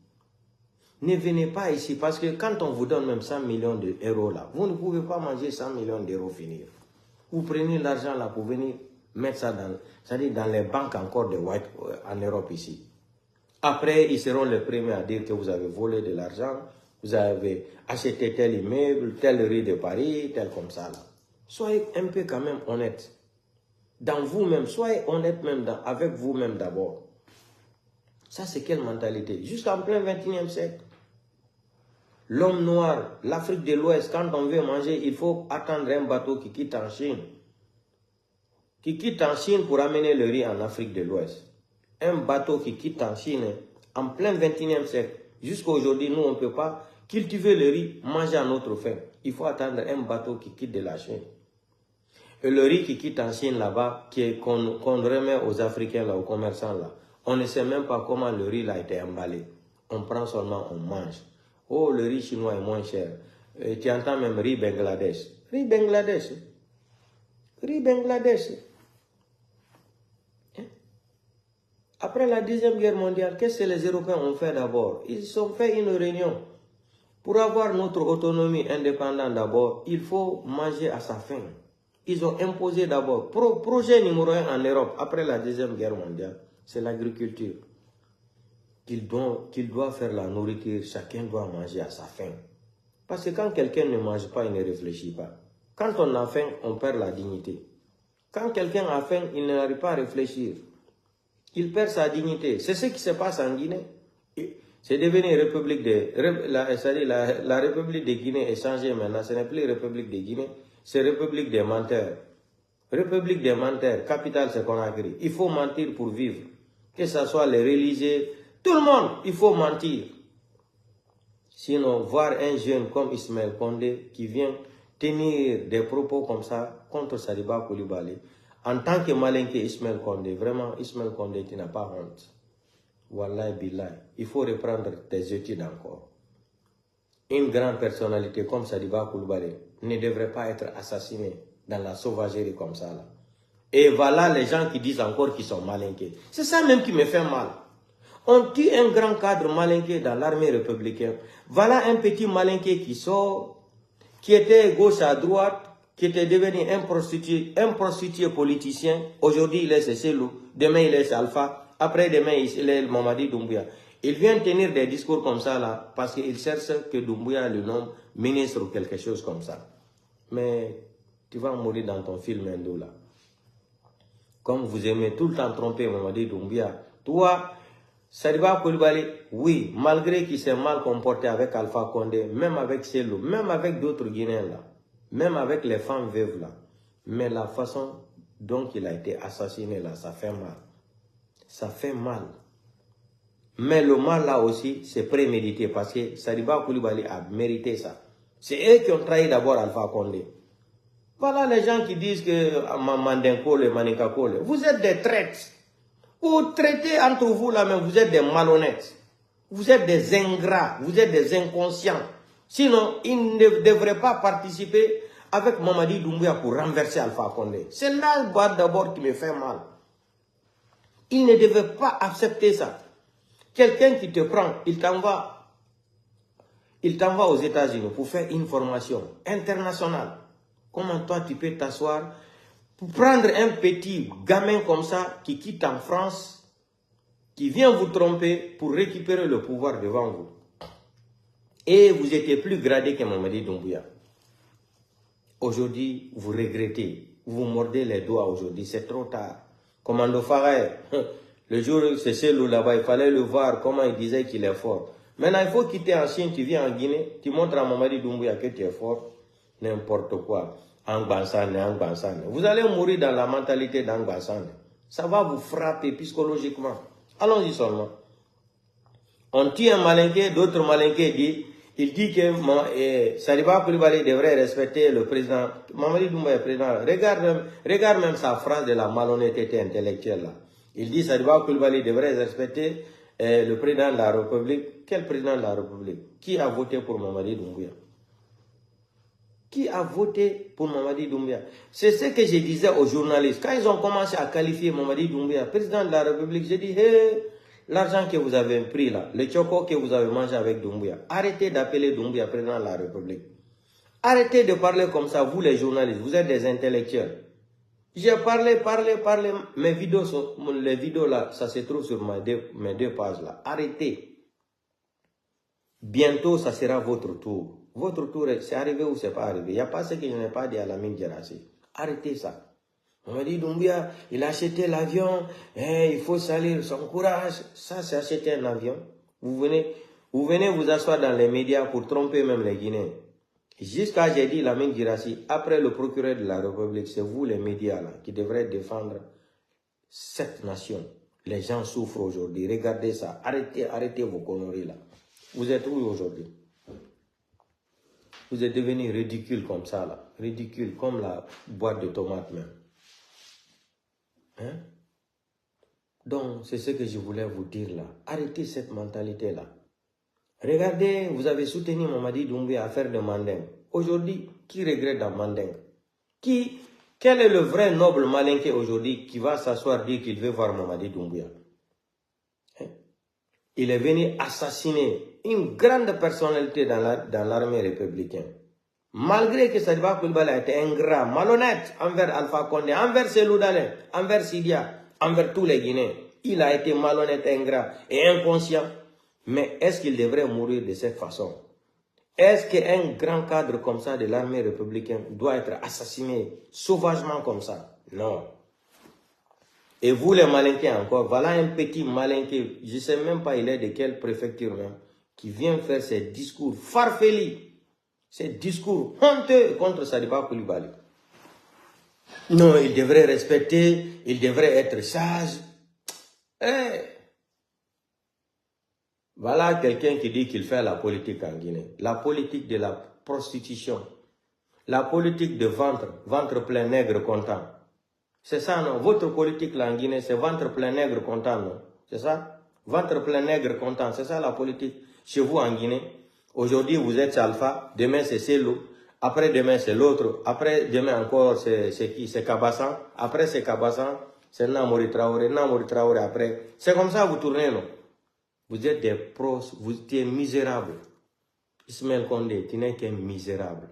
Ne venez pas ici parce que quand on vous donne même 100 millions d'euros là, vous ne pouvez pas manger 100 millions d'euros finir. Vous prenez l'argent là pour venir mettre ça dans les banques encore de White en Europe ici. Après, ils seront les premiers à dire que vous avez volé de l'argent, vous avez acheté tel immeuble, telle rue de Paris, tel comme ça là. Soyez un peu quand même honnête. Dans vous-même, soyez honnête même avec vous-même d'abord. Ça c'est quelle mentalité? Jusqu'en plein 21e siècle. L'homme noir, l'Afrique de l'Ouest, quand on veut manger, il faut attendre un bateau qui quitte en Chine. Qui quitte en Chine pour amener le riz en Afrique de l'Ouest. Un bateau qui quitte en Chine, en plein 21e siècle. Jusqu'à aujourd'hui, nous, on ne peut pas cultiver le riz, manger à notre faim. Il faut attendre un bateau qui quitte de la Chine. Et le riz qui quitte en Chine là-bas, qu'on remet aux Africains, là, aux commerçants là, on ne sait même pas comment le riz là a été emballé. On prend seulement, on mange. Oh, le riz chinois est moins cher. Et tu entends même riz Bangladesh. Riz Bangladesh. Riz Bangladesh. Hein? Après la Deuxième Guerre mondiale, qu'est-ce que les Européens ont fait d'abord? Ils ont fait une réunion. Pour avoir notre autonomie indépendante d'abord, il faut manger à sa faim. Ils ont imposé d'abord, projet numéro 1 en Europe, après la Deuxième Guerre mondiale, c'est l'agriculture. Qu'il doit faire la nourriture, chacun doit manger à sa faim. Parce que quand quelqu'un ne mange pas, il ne réfléchit pas. Quand on a faim, on perd la dignité. Quand quelqu'un a faim, il n'arrive pas à réfléchir. Il perd sa dignité. C'est ce qui se passe en Guinée. C'est devenu République la République de Guinée est changée maintenant. Ce n'est plus République de Guinée, c'est République des menteurs. République des menteurs, capitale c'est Conakry. Il faut mentir pour vivre. Que ce soit les religieux, tout le monde, il faut mentir. Sinon, voir un jeune comme Ismaël Condé qui vient tenir des propos comme ça contre Sadiba Coulibaly, en tant que malinqué Ismaël Condé, vraiment Ismaël Condé, tu n'as pas honte. Wallahi Billah, il faut reprendre tes études encore. Une grande personnalité comme Sadiba Coulibaly ne devrait pas être assassinée dans la sauvagerie comme ça. Là. Et voilà les gens qui disent encore qu'ils sont malinqués. C'est ça même qui me fait mal. On tue un grand cadre malinqué dans l'armée républicaine. Voilà un petit malinqué qui sort, qui était gauche à droite, qui était devenu un prostitué politicien. Aujourd'hui, il est Célou. Demain, il est Alpha. Après, demain, il est Mamadi Doumbouya. Il vient tenir des discours comme ça, là, parce qu'il cherche que Doumbouya le nomme ministre ou quelque chose comme ça. Mais tu vas mourir dans ton film indo, là. Comme vous aimez tout le temps tromper Mamadi Doumbouya. Toi, Sadiba Coulibaly, oui, malgré qu'il s'est mal comporté avec Alpha Condé, même avec Célou, même avec d'autres Guinéens, là, même avec les femmes veuves, là. Mais la façon dont il a été assassiné, là, ça fait mal. Ça fait mal. Mais le mal là aussi, c'est prémédité parce que Sadiba Coulibaly a mérité ça. C'est eux qui ont trahi d'abord Alpha Condé. Voilà les gens qui disent que Mandenkole, Manikakole, vous êtes des traites. Vous traitez entre vous là même, vous êtes des malhonnêtes. Vous êtes des ingrats, vous êtes des inconscients. Sinon, ils ne devraient pas participer avec Mamadi Doumbouya pour renverser Alpha Condé. C'est là d'abord qui me fait mal. Ils ne devaient pas accepter ça. Quelqu'un qui te prend, il t'envoie aux États-Unis pour faire une formation internationale. Comment toi tu peux t'asseoir pour prendre un petit gamin comme ça qui quitte en France, qui vient vous tromper pour récupérer le pouvoir devant vous. Et vous étiez plus gradé que Mamadi Doumbouya. Aujourd'hui, vous regrettez, vous mordez les doigts aujourd'hui, c'est trop tard. Commando Farah, le jour où c'est celui là-bas, il fallait le voir, comment il disait qu'il est fort. Maintenant, il faut quitter en Chine, tu viens en Guinée, tu montres à Mamadi Doumbouya que tu es fort, n'importe quoi. Angbansane. Vous allez mourir dans la mentalité d'Angbansane. Ça va vous frapper psychologiquement. Allons-y seulement. On tue un malinqué, d'autres malinqués disent, il dit que Sadiba Coulibaly devrait respecter le président. Mamadi Doumbouya est président. Regarde même sa phrase de la malhonnêteté intellectuelle là. Il dit Sadiba Coulibaly devrait respecter le président de la République. Quel président de la République? Qui a voté pour Mamadi Doumbouya? Qui a voté pour Mamadi Doumbouya? C'est ce que je disais aux journalistes. Quand ils ont commencé à qualifier Mamadi Doumbouya président de la République, j'ai dit, hey, l'argent que vous avez pris là, le choco que vous avez mangé avec Doumbouya, arrêtez d'appeler Doumbouya président de la République. Arrêtez de parler comme ça, vous les journalistes, vous êtes des intellectuels. J'ai parlé, mes vidéos, les vidéos là, ça se trouve sur mes deux pages là. Arrêtez. Bientôt, ça sera votre tour. Votre tour, c'est arrivé ou c'est pas arrivé. Il n'y a pas ce que je n'ai pas dit à Lamine Djerassi. Arrêtez ça. On m'a dit, Doumbouya, il a acheté l'avion, il faut salir son courage. Ça, c'est acheter un avion. Vous venez vous asseoir dans les médias pour tromper même les Guinéens. Jusqu'à, j'ai dit, Lamine Djerassi, après le procureur de la République, c'est vous les médias là qui devraient défendre cette nation. Les gens souffrent aujourd'hui. Regardez ça. Arrêtez vos conneries là. Vous êtes où aujourd'hui? Vous êtes devenu ridicule comme ça là. Ridicule comme la boîte de tomates même. Hein? Donc, c'est ce que je voulais vous dire là. Arrêtez cette mentalité là. Regardez, vous avez soutenu Mamadi Doumbouya à faire de Mandeng. Aujourd'hui, qui regrette dans Mandeng? Quel est le vrai noble malinqué aujourd'hui qui va s'asseoir dire qu'il veut voir Mamadi Doumbouya? Hein? Il est venu assassiner une grande personnalité dans l'armée républicaine. Malgré que Sadiba Coulibaly a été ingrat, malhonnête envers Alpha Condé, envers Cellou Dalein, envers Sidia, envers tous les Guinéens. il a été malhonnête, ingrat et inconscient. Mais est-ce qu'il devrait mourir de cette façon? Est-ce qu'un grand cadre comme ça de l'armée républicaine doit être assassiné sauvagement comme ça? Non. Et vous les malinqués encore, voilà un petit malinqué, je ne sais même pas il est de quelle préfecture même, qui vient faire ses discours farfelus, ces discours honteux contre Sadiba Koulibaly. Non, il devrait respecter, il devrait être sage. Voilà quelqu'un qui dit qu'il fait la politique en Guinée. La politique de la prostitution. La politique de ventre plein nègre content. C'est ça, non? Votre politique là en Guinée, c'est ventre plein nègre content, non? C'est ça? Ventre plein nègre content, c'est ça la politique chez vous en Guinée. Aujourd'hui, vous êtes Alpha, demain c'est Selou, après demain c'est l'autre, après demain encore c'est qui? C'est Kabassan, après c'est Kabassan, c'est Namori Traoré après. C'est comme ça vous tournez, non? Vous êtes des pros, vous êtes misérables. Ismaël Condé, tu n'es qu'un misérable.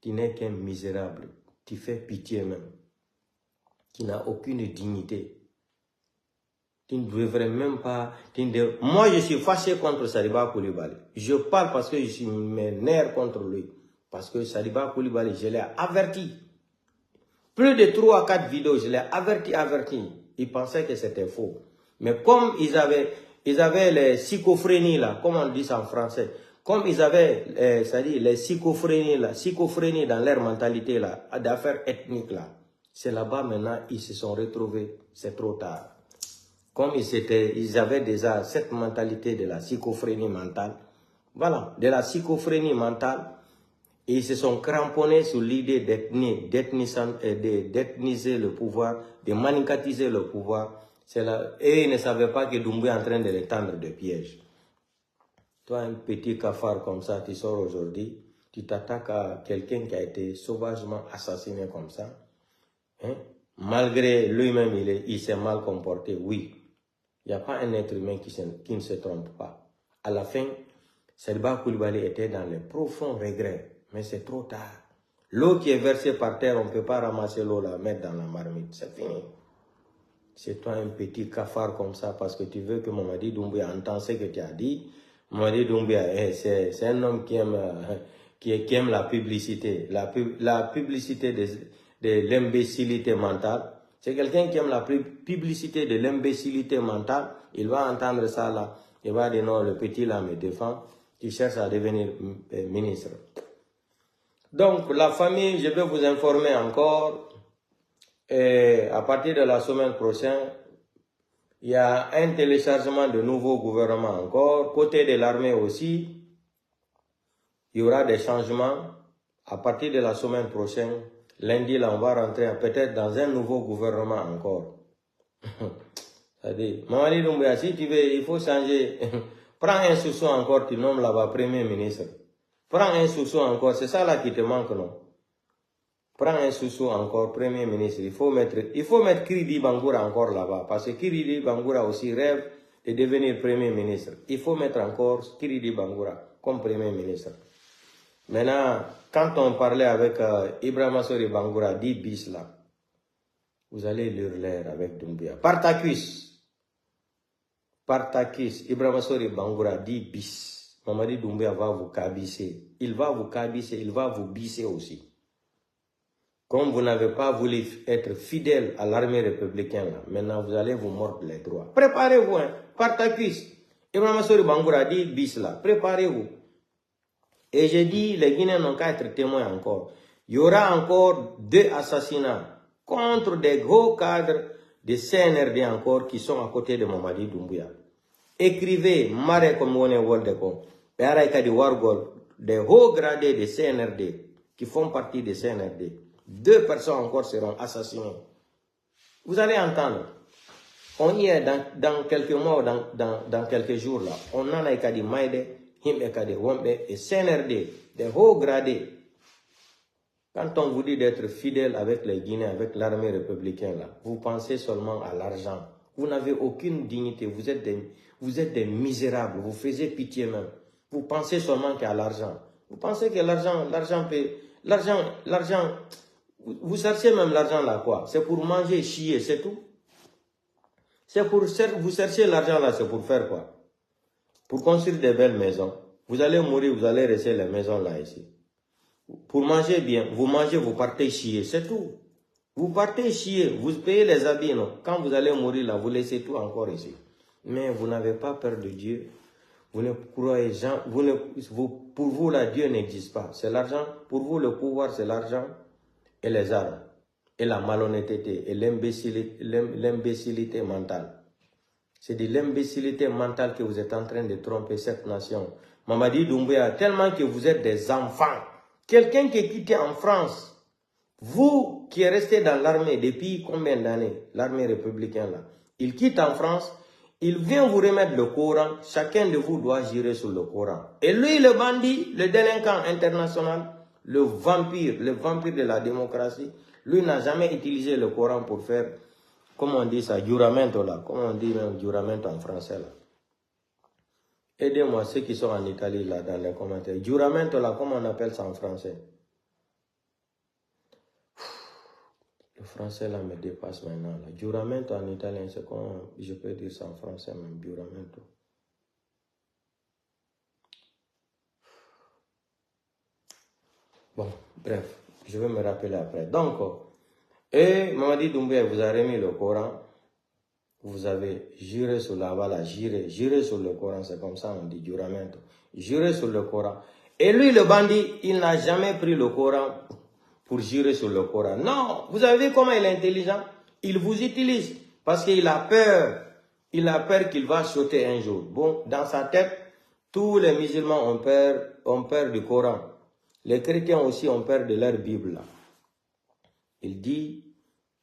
Tu n'es qu'un misérable. Tu fais pitié même. Tu n'as aucune dignité. Tu ne devrais même pas... Moi, je suis fâché contre Sadiba Koulibaly. Je parle parce que je suis mes nerfs contre lui. Parce que Sadiba Koulibaly, je l'ai averti. Plus de 3 à 4 vidéos, je l'ai averti. Ils pensaient que c'était faux. Mais comme ils avaient les psychophrénies là, comme on dit ça en français, comme ils avaient, c'est-à-dire les psychophrénies là, psychophrénie dans leur mentalité là, d'affaires ethniques là, c'est là-bas maintenant, ils se sont retrouvés, c'est trop tard. Comme ils avaient déjà cette mentalité de la psychophrénie mentale, voilà, de la psychophrénie mentale, et ils se sont cramponnés sur l'idée d'ethniser le pouvoir, de manicatiser le pouvoir. Et ils ne savaient pas que Doumbouya est en train de les tendre de pièges. Toi, un petit cafard comme ça, tu sors aujourd'hui, tu t'attaques à quelqu'un qui a été sauvagement assassiné comme ça. Hein? Malgré lui-même, il s'est mal comporté, oui. Il n'y a pas un être humain qui ne se trompe pas. À la fin, Sadiba Koulibaly était dans les profonds regrets. Mais c'est trop tard. L'eau qui est versée par terre, on ne peut pas ramasser l'eau, la mettre dans la marmite. C'est fini. C'est toi un petit cafard comme ça parce que tu veux que Mamadi Doumbouya entende ce que tu as dit. Mamadi Doumbouya, c'est un homme qui aime la publicité. La publicité de l'imbécilité mentale. C'est quelqu'un qui aime la publicité de l'imbécilité mentale. Il va entendre ça là. Il va dire non, le petit là me défend. Il cherche à devenir ministre. Donc, la famille, je vais vous informer encore. Et à partir de la semaine prochaine, il y a un téléchargement de nouveaux gouvernements encore. Côté de l'armée aussi, il y aura des changements. À partir de la semaine prochaine, lundi, là, on va rentrer peut-être dans un nouveau gouvernement encore. C'est-à-dire, Mamadi Doumbouya, si tu veux, il faut changer. Prends un sous encore, tu nommes là-bas Premier ministre. Prends un sous encore, c'est ça là qui te manque, non? Prends un sous encore, Premier ministre. Il faut mettre Kiridi Bangoura encore là-bas. Parce que Kiridi Bangoura aussi rêve de devenir Premier ministre. Il faut mettre encore Kiridi Bangoura comme Premier ministre. Maintenant, quand on parlait avec Ibrahima Sori Bangoura, 10 bis là, vous allez l'hurler avec Doumbouya. Partakus, Ibrahima Sori Bangoura, 10 bis. Mamadi Doumbouya va vous cabisser. Il va vous cabisser, il va vous bisser aussi. Comme vous n'avez pas voulu être fidèle à l'armée républicaine, là, maintenant vous allez vous mordre les droits. Préparez-vous, hein. Partakus, Ibrahima Sori Bangoura, 10 bis là, préparez-vous. Et j'ai dit, les Guinéens n'ont qu'à être témoins encore. Il y aura encore 2 assassinats contre des hauts cadres de CNRD encore qui sont à côté de Mamadi Doumbouya. Écrivez, Mare Komone Woldeko, Péaraïkadi Wargol, des hauts gradés de CNRD qui font partie de CNRD. 2 personnes encore seront assassinées. Vous allez entendre. On y est dans quelques mois, dans quelques jours là. On en a Ekadi Maïde, Him Ekadi Wombe et CNRD, des hauts gradés. Quand on vous dit d'être fidèle avec les Guinéens, avec l'armée républicaine là, vous pensez seulement à l'argent. Vous n'avez aucune dignité, vous êtes des misérables, vous faisiez pitié même. Vous pensez seulement qu'à l'argent. Vous pensez que l'argent peut... L'argent, vous cherchez même l'argent là quoi? C'est pour manger, chier, c'est tout. C'est pour vous chercher l'argent là, c'est pour faire quoi? Pour construire des belles maisons. Vous allez mourir, vous allez rester les maisons là ici. Pour manger bien, vous mangez, vous partez chier, c'est tout. Vous partez chier, vous payez les habits, non? Quand vous allez mourir là, vous laissez tout encore ici. Mais vous n'avez pas peur de Dieu. Vous ne croyez jamais, pour vous là, Dieu n'existe pas. C'est l'argent, pour vous le pouvoir c'est l'argent et les armes. Et la malhonnêteté et l'imbécilité mentale. C'est de l'imbécilité mentale que vous êtes en train de tromper cette nation. Mamadi Doumbouya, tellement que vous êtes des enfants. Quelqu'un qui est quitté en France, vous qui êtes resté dans l'armée depuis combien d'années, l'armée républicaine là, il quitte en France, il vient vous remettre le Coran, chacun de vous doit jurer sur le Coran. Et lui, le bandit, le délinquant international, le vampire de la démocratie, lui n'a jamais utilisé le Coran pour faire, comment on dit ça, juramento là, comment on dit même juramento en français là. Aidez-moi ceux qui sont en Italie là dans les commentaires. Juramento là, comment on appelle ça en français? Le français là me dépasse maintenant là. Juramento en italien, c'est comment je peux dire ça en français même, juramento. Bon, bref, je vais me rappeler après. Donc, et Mamadi Doumbouya vous a remis le Coran. Vous avez juré sur la voilà, juré sur le Coran, c'est comme ça on dit juramento. Juré sur le Coran. Et lui, le bandit, il n'a jamais pris le Coran pour jurer sur le Coran. Non, vous avez vu comment il est intelligent? Il vous utilise parce qu'il a peur. Il a peur qu'il va sauter un jour. Bon, dans sa tête, tous les musulmans ont peur du Coran. Les chrétiens aussi ont peur de leur Bible. Là. Il dit,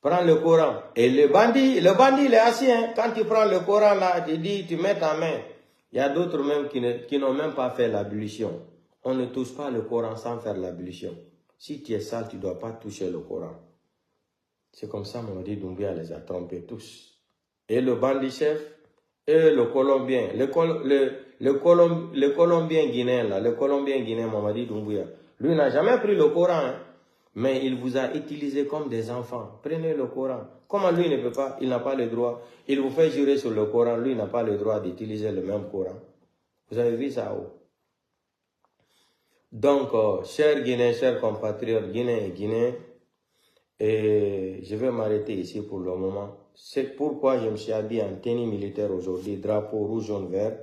prends le Coran. Et le bandit il est assis. Hein. Quand tu prends le Coran là, tu dis, tu mets ta main. Il y a d'autres même qui n'ont même pas fait l'ablution. On ne touche pas le Coran sans faire l'ablution. Si tu es sale, tu ne dois pas toucher le Coran. C'est comme ça, Mamadi Doumbouya les a trompés tous. Et le bandit chef, et le Colombien, le Colombien guinéen là, le Colombien guinéen Mamadi Doumbouya, lui n'a jamais pris le Coran, hein, mais il vous a utilisé comme des enfants. Prenez le Coran. Comment lui ne peut pas, il n'a pas le droit, il vous fait jurer sur le Coran, lui n'a pas le droit d'utiliser le même Coran. Vous avez vu ça où? Donc, chers Guinéens, chers compatriotes Guinéens et Guinéens, et je vais m'arrêter ici pour le moment. C'est pourquoi je me suis habillé en tenue militaire aujourd'hui, drapeau rouge, jaune, vert.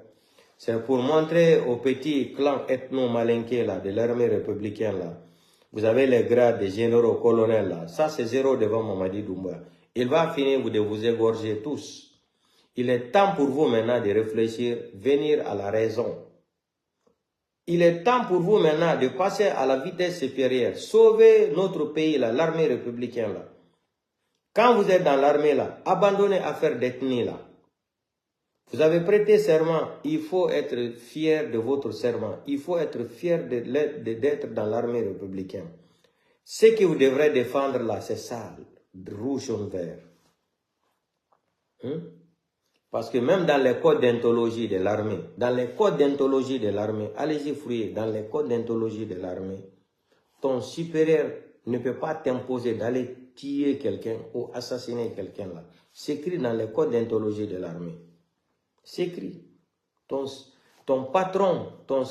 C'est pour montrer aux petits clans ethno-malinqués là, de l'armée républicaine là. Vous avez les grades des généraux colonels là. Ça c'est zéro devant Mamadi Doumbouya. Il va finir de vous égorger tous. Il est temps pour vous maintenant de réfléchir, venir à la raison. Il est temps pour vous maintenant de passer à la vitesse supérieure. Sauver notre pays, l'armée républicaine. Là. Quand vous êtes dans l'armée, là, abandonnez à faire d'ethnie. Là. Vous avez prêté serment. Il faut être fier de votre serment. Il faut être fier d'être dans l'armée républicaine. Ce que vous devrez défendre là, c'est ça. Rouge, jaune, vert. Parce que même dans les codes d'anthologie de l'armée, allez-y fouiller, dans les codes d'anthologie de l'armée, ton supérieur ne peut pas t'imposer d'aller tuer quelqu'un ou assassiner quelqu'un là. C'est écrit dans les codes d'anthologie de l'armée. C'est écrit. Ton patron, ton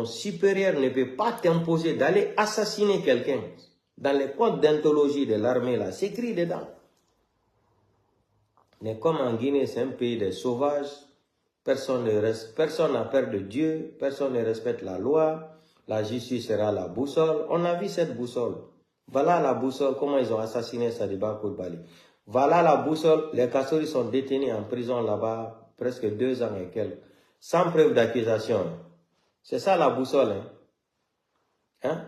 supérieur ne peut pas t'imposer d'aller assassiner quelqu'un. Dans les codes d'anthologie de l'armée là, c'est écrit dedans. Mais comme en Guinée, c'est un pays de sauvages, personne n'a peur de Dieu, personne ne respecte la loi, la justice sera la boussole. On a vu cette boussole. Voilà la boussole, comment ils ont assassiné Sadiba Coulibaly. Voilà la boussole, les Kassoris sont détenus en prison là-bas, presque 2 ans et quelques, sans preuve d'accusation. C'est ça la boussole. Hein?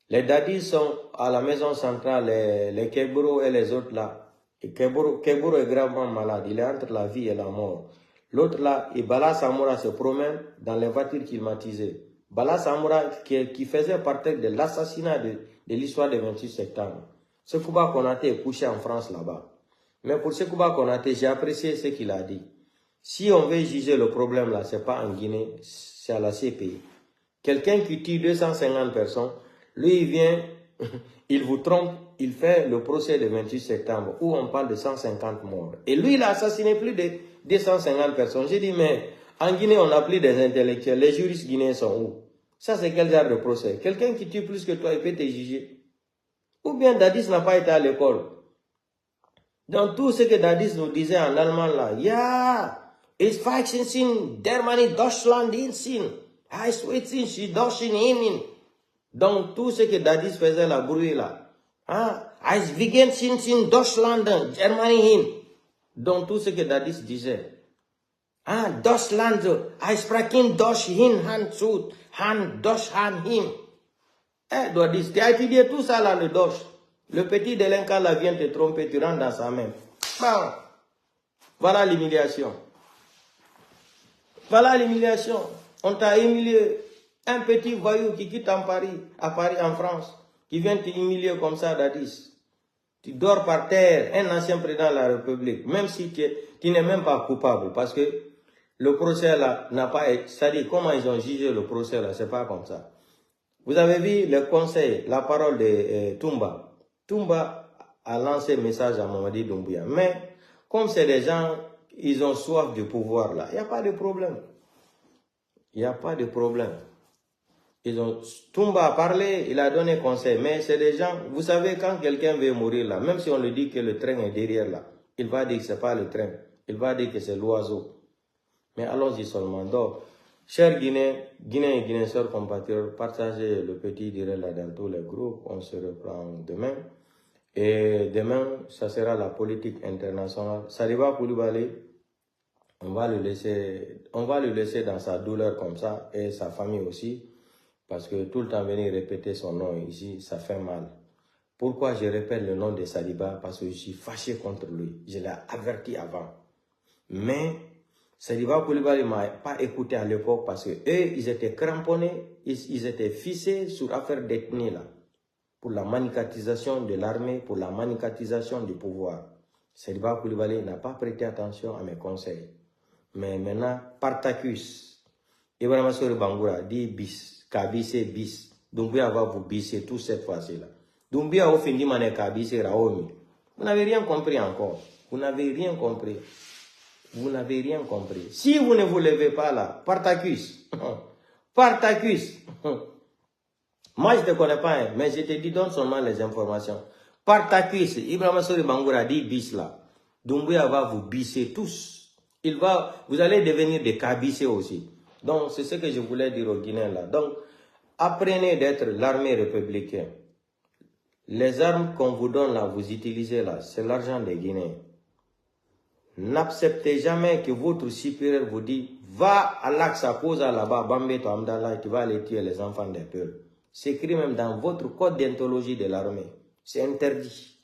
Les dadis sont à la maison centrale, les Keburo et les autres là. Et Keburo est gravement malade, il est entre la vie et la mort. L'autre là, et Bala Samoura se promène dans les voitures climatisées. Bala Samoura qui faisait partie de l'assassinat de l'histoire du 28 septembre. Sekouba Konaté est couché en France là-bas. Mais pour Sekouba Konaté, j'ai apprécié ce qu'il a dit. Si on veut juger le problème là, ce n'est pas en Guinée, c'est à la CPI. Quelqu'un qui tue 250 personnes, lui il vient, il vous trompe, il fait le procès le 28 septembre où on parle de 150 morts. Et lui, il a assassiné plus de 250 personnes. J'ai dit, mais en Guinée, on n'a plus des intellectuels. Les juristes guinéens sont où? Ça, c'est quel genre de procès? Quelqu'un qui tue plus que toi, il peut te juger. Ou bien Dadis n'a pas été à l'école. Dans tout ce que Dadis nous disait en allemand là, ja, es Faxen sind, der man in Deutschland in sind, heißt Witzin, sie Deutschen in. Donc tout ce que Dadis faisait la bruit là, hein, heißt Wigen sind in Deutschland, Germany in. Donc tout ce que Dadis disait, ah, Deutschland, I sprechen Deutsch hin, hand zu, hand, Deutsch hand hin. Eh, Dadis, tu as étudié tout ça là, le Deutsch. Le petit délinquant là vient te tromper, tu rentres dans sa main. Bon. Voilà l'humiliation. Voilà l'humiliation. On t'a humilié. Un petit voyou qui quitte à Paris, en France, qui vient te humilier comme ça, Dadis. Tu dors par terre, un ancien président de la République, même si tu n'es même pas coupable, parce que le procès là n'a pas été... C'est-à-dire, comment ils ont jugé le procès là, c'est pas comme ça. Vous avez vu le conseil, la parole de Toumba. Toumba a lancé un message à Mamadi Doumbouya. Mais, comme c'est des gens, ils ont soif du pouvoir là, il n'y a pas de problème. Il n'y a pas de problème. Toumba a parlé, il a donné conseil, mais c'est des gens, vous savez, quand quelqu'un veut mourir là, même si on lui dit que le train est derrière là, il va dire que ce n'est pas le train, il va dire que c'est l'oiseau. Mais allons-y seulement. Donc, chers Guinéens et Guinéens, sœurs compatriotes, partagez le petit direct là dans tous les groupes, on se reprend demain. Et demain, ça sera la politique internationale. Saliba Koulibaly, on va le laisser dans sa douleur comme ça, et sa famille aussi, parce que tout le temps venir répéter son nom ici, ça fait mal. Pourquoi je répète le nom de Saliba? Parce que je suis fâché contre lui. Je l'ai averti avant. Mais Saliba Koulibaly ne m'a pas écouté à l'époque parce que eux, ils étaient cramponnés, ils étaient fixés sur affaire d'ethnie là. Pour la manicatisation de l'armée, pour la manicatisation du pouvoir. Saliba Koulibaly n'a pas prêté attention à mes conseils. Mais maintenant, Spartacus, Ibrahima Sori Bangoura dit bis, Kabise bis. Doumbouya va vous bisser tout cette fois-ci là. Doumbouya a fini mané Kabise Raomi. Vous n'avez rien compris encore. Vous n'avez rien compris. Vous n'avez rien compris. Si vous ne vous levez pas là, Spartacus, Spartacus. Moi, je ne te connais pas, hein, mais je te dis, donne seulement les informations. Spartacus, Ibrahima Sori Bangoura dit bis là. Doumbouya va vous bisser tous. Vous allez devenir des cabissés aussi. Donc, c'est ce que je voulais dire aux Guinéens là. Donc, apprenez d'être l'armée républicaine. Les armes qu'on vous donne là, vous utilisez là, c'est l'argent des Guinéens. N'acceptez jamais que votre supérieur vous dit, va à l'Aqsa, pose là-bas, Bambeto Amdallah, tu vas aller tuer les enfants des peuples. C'est écrit même dans votre code d'anthologie de l'armée. C'est interdit.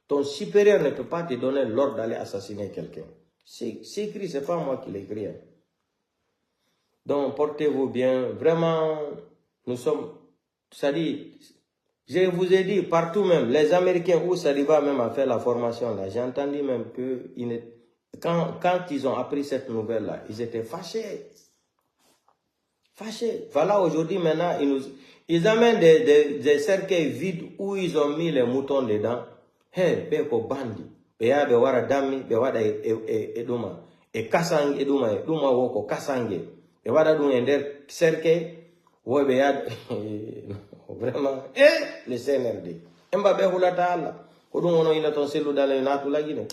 Ton supérieur ne peut pas te donner l'ordre d'aller assassiner quelqu'un. C'est écrit, c'est pas moi qui l'écris. Hein. Donc, portez-vous bien. Vraiment, nous sommes... C'est-à-dire, je vous ai dit, partout même, les Américains où Saliba même a fait la formation, là, j'ai entendu même que quand ils ont appris cette nouvelle-là, ils étaient fâchés. Fâchés. Voilà, aujourd'hui, maintenant, ils amènent des cercueils vides où ils ont mis les moutons dedans. Hey, beko bandi. Beya be wara dami, be wada eduma. E kasange eduma, eduma woko kasange. E wada dun ender cercueil. Wo beya vraiment le CNRD. Emba be hulata alla. Ko dum wono ina ton selu dale natu lagine.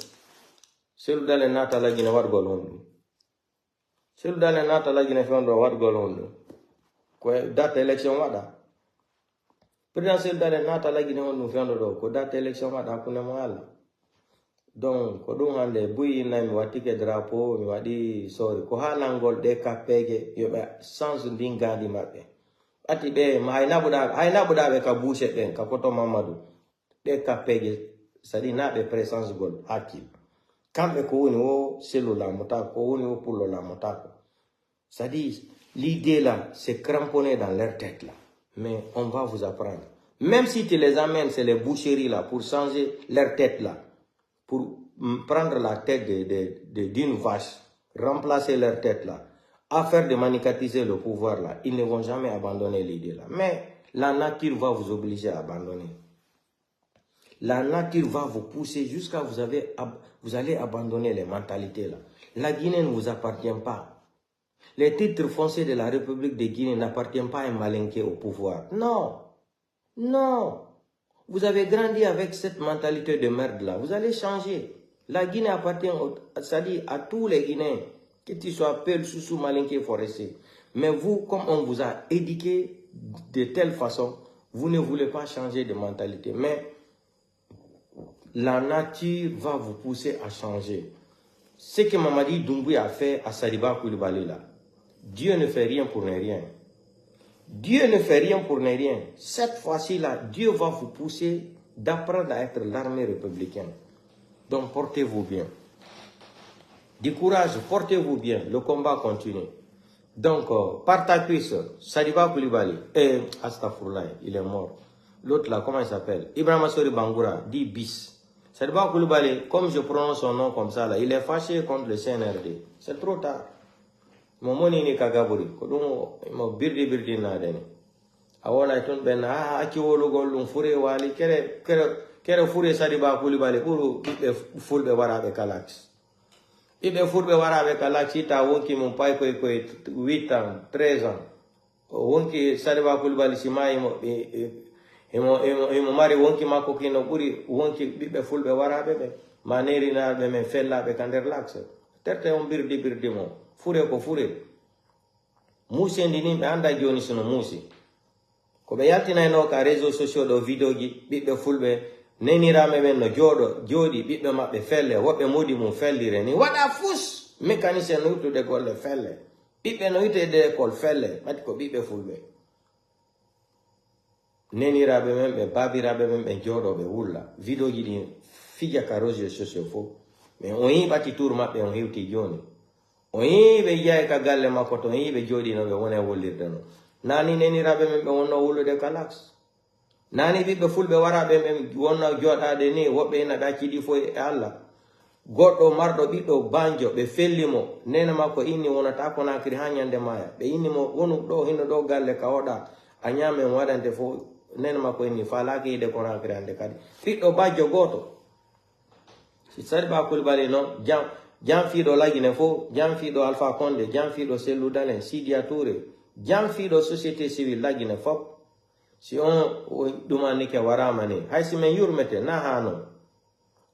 Selu dale nata lagine wargol hondu. Selu dale nata lagine fondo wargol hondu. Ko date election wada. Président dale nata lagine hondu fondo do ko date election wada kuna mala. Donc ko dum hande buyi na mi wati ke drapeau mi wadi sorry ko halangol de kapege yobe sans ndingandi mabbe. Ati be hayna buda be ka boucher ben ka koto Mamadou de kapege sadi na be présence gol akil. Kambe ko woni o cellula motako ko woni o pullo la motako. Sadi l'idée là c'est cramponné dans leur tête là. Mais on va vous apprendre. Même si tu les amènes c'est les boucheries là pour changer leur tête là. Pour prendre la tête d'une vache, remplacer leur tête là, afin de manicatiser le pouvoir là, ils ne vont jamais abandonner l'idée là. Mais la nature va vous obliger à abandonner. La nature va vous pousser jusqu'à vous allez abandonner les mentalités là. La Guinée ne vous appartient pas. Les titres fonciers de la République de Guinée n'appartiennent pas à un malinqué au pouvoir. Non. Non. Vous avez grandi avec cette mentalité de merde là. Vous allez changer. La Guinée appartient à tous les Guinéens. Que tu sois Peul, Soussou, malinqué, forestier. Mais vous, comme on vous a éduqué de telle façon, vous ne voulez pas changer de mentalité. Mais la nature va vous pousser à changer. Ce que Mamadi Doumbouya a fait à Sadiba Koulibaly là, Dieu ne fait rien pour ne rien. Dieu ne fait rien pour ne rien. Cette fois-ci là, Dieu va vous pousser d'apprendre à être l'armée républicaine. Donc portez-vous bien. Du courage, portez-vous bien. Le combat continue. Donc, par ta cuisse, Sadiba Koulibaly, Astafourlaï, il est mort. L'autre là, comment il s'appelle? Ibrahima Sori Bangoura, dit bis. Sadiba Koulibaly, comme je prononce son nom comme ça là, il est fâché contre le CNRD. C'est trop tard. Mon moni ni kagaburi, kodumo mo birdi na deni. Awona ton ben aki wolo gollum fure wali kere fure Sadiba Koulibaly buru be fulbe warabe kalax. Ibe fulbe warabe kalax ita wonki mon pay koy 8 ans, 13 ans. Wonki Sadiba Koulibaly simay mo emo mari wonki mako kino buri wonki bibe fulbe warabe be maneri na be men fella be kander lax. Terte on birdi mo. Fure ko fure. Musi ndini be anda joni sono musi. Ko be yaltina no ka réseaux sociaux do video ji bibbe fulbe neni rame men no jodi bibbe mabbe felle wobbe modi mum fellire ni wada fus mécanicien no to de golle felle. Bibbe no ite de école felle mati ko bibbe fulbe. Neni rabe men be babi rabe men be jodo be wulla. Video ji di fija ka réseaux sociaux fo. Mais on yi bati tour mabbe on hewti joni. Oyi be yaay ka galle makoto yi be jodi no be wona wollirde no nani neni rabe men be wonno wulude kalax nani bibbe fulbe warabe men wonno jodade ni wobbe ina da cidi fo e Allah goddo mardo biddo banjo be fellimo nena makko inni wonata ko nakiri hanyande maya be inni mo wonu do hinno do galle ka oda anyame wadante fo nena makko inni falaki de ko nakiri hande kadi biddo banjo goto si Sadiba Koulibaly no jam fiido lagine fo jam fiido Alpha Condé jam fiido Cellou Dalein Sidia Touré jam fiido société civile lagine fop si on dumani ke warama ni haysi men yurmete na hano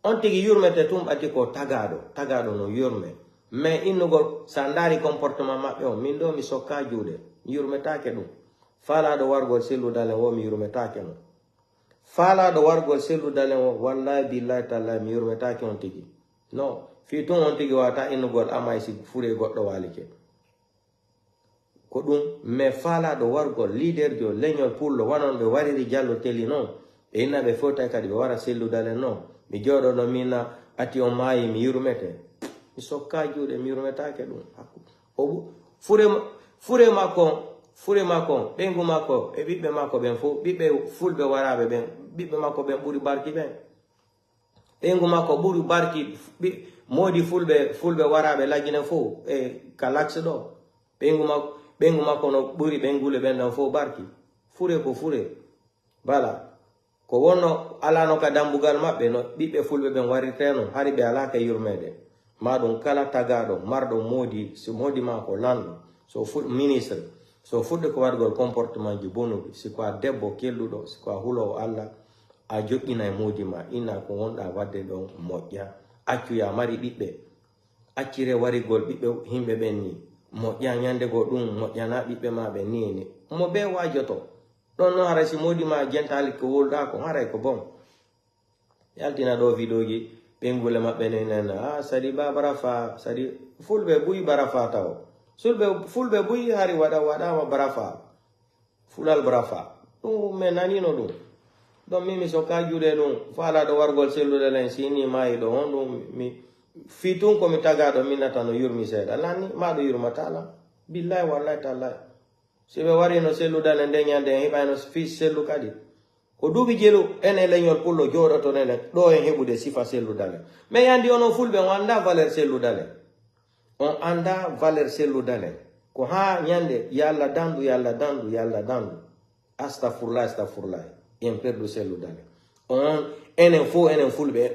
on tigi yurmete tum ati ko tagado no yurme mais innugol sandari comportement mabbe o min do mi sokka juude yurmetake dum fala do wargol Cellou Dalein wo mi yurmetake no fala do wargol Cellou Dalein wo wallahi billahi taala mi yurmetake on tigi no fi ton on tigi wata innugol amay si fure goddo walike ko dum me fala do wargol leader jo leñol pullo wanon be wariri jallo teli non e inna be fota kadi be wara Cellou Dalein non mi jodo no minna ati on mayi mi yurmete mi sokka juude mi yurmetake dum o fure makko bengu makko e bibbe makko ben fo bibbe fulbe warabe ben bibbe makko ben buri barki ben bengu makko buri barki modi fulbe warabe lagine fo e kalax do bengu makko no buri bengule ben dan fo barki fure ko fure bala ko wonno ala no ka dambugal mabbe no bibbe fulbe ben wariteno hari be ala ka yurmede madum kala tagado mardo modi so modi mako lando so ful ministre so fudde ko wargol comportement ji bonude si ko debbo kelludo si ko hulo alla a joggina e modi ma ina ko wonda wadde don moƴƴa accu ya mari bibbe accire warigol bibbe himbe ben ni moƴƴa nyande go dum moƴƴana bibbe ma be ni mo be wajoto don no harasi modi ma jentali ko wolda ko haray ko bon yaltina do video ji bengule mabbe nena Sadiba barafa sadi fulbe buy barafa taw fulbe buy hari wada ma barafa fulal barafa dum me nanino dum don mimi so ka jude dum fala do wargol Cellou Dalein sini mai do on mi fitun ko mi tagado minata no yurmi seda lani ma do yurmata la billahi wallahi taala se be wari no Cellou Dalein de nyande heba no fils Cellou kadi ko dubi jelu ene leñol pullo jodoto nene do en hebude sifa Cellou Dalein mais yandi ono fulbe wanda valeur Cellou Dalein on anda valeur Cellou Dalein ko ha nyande yalla dandu astaghfirullah en perdu Cellou Dalein On info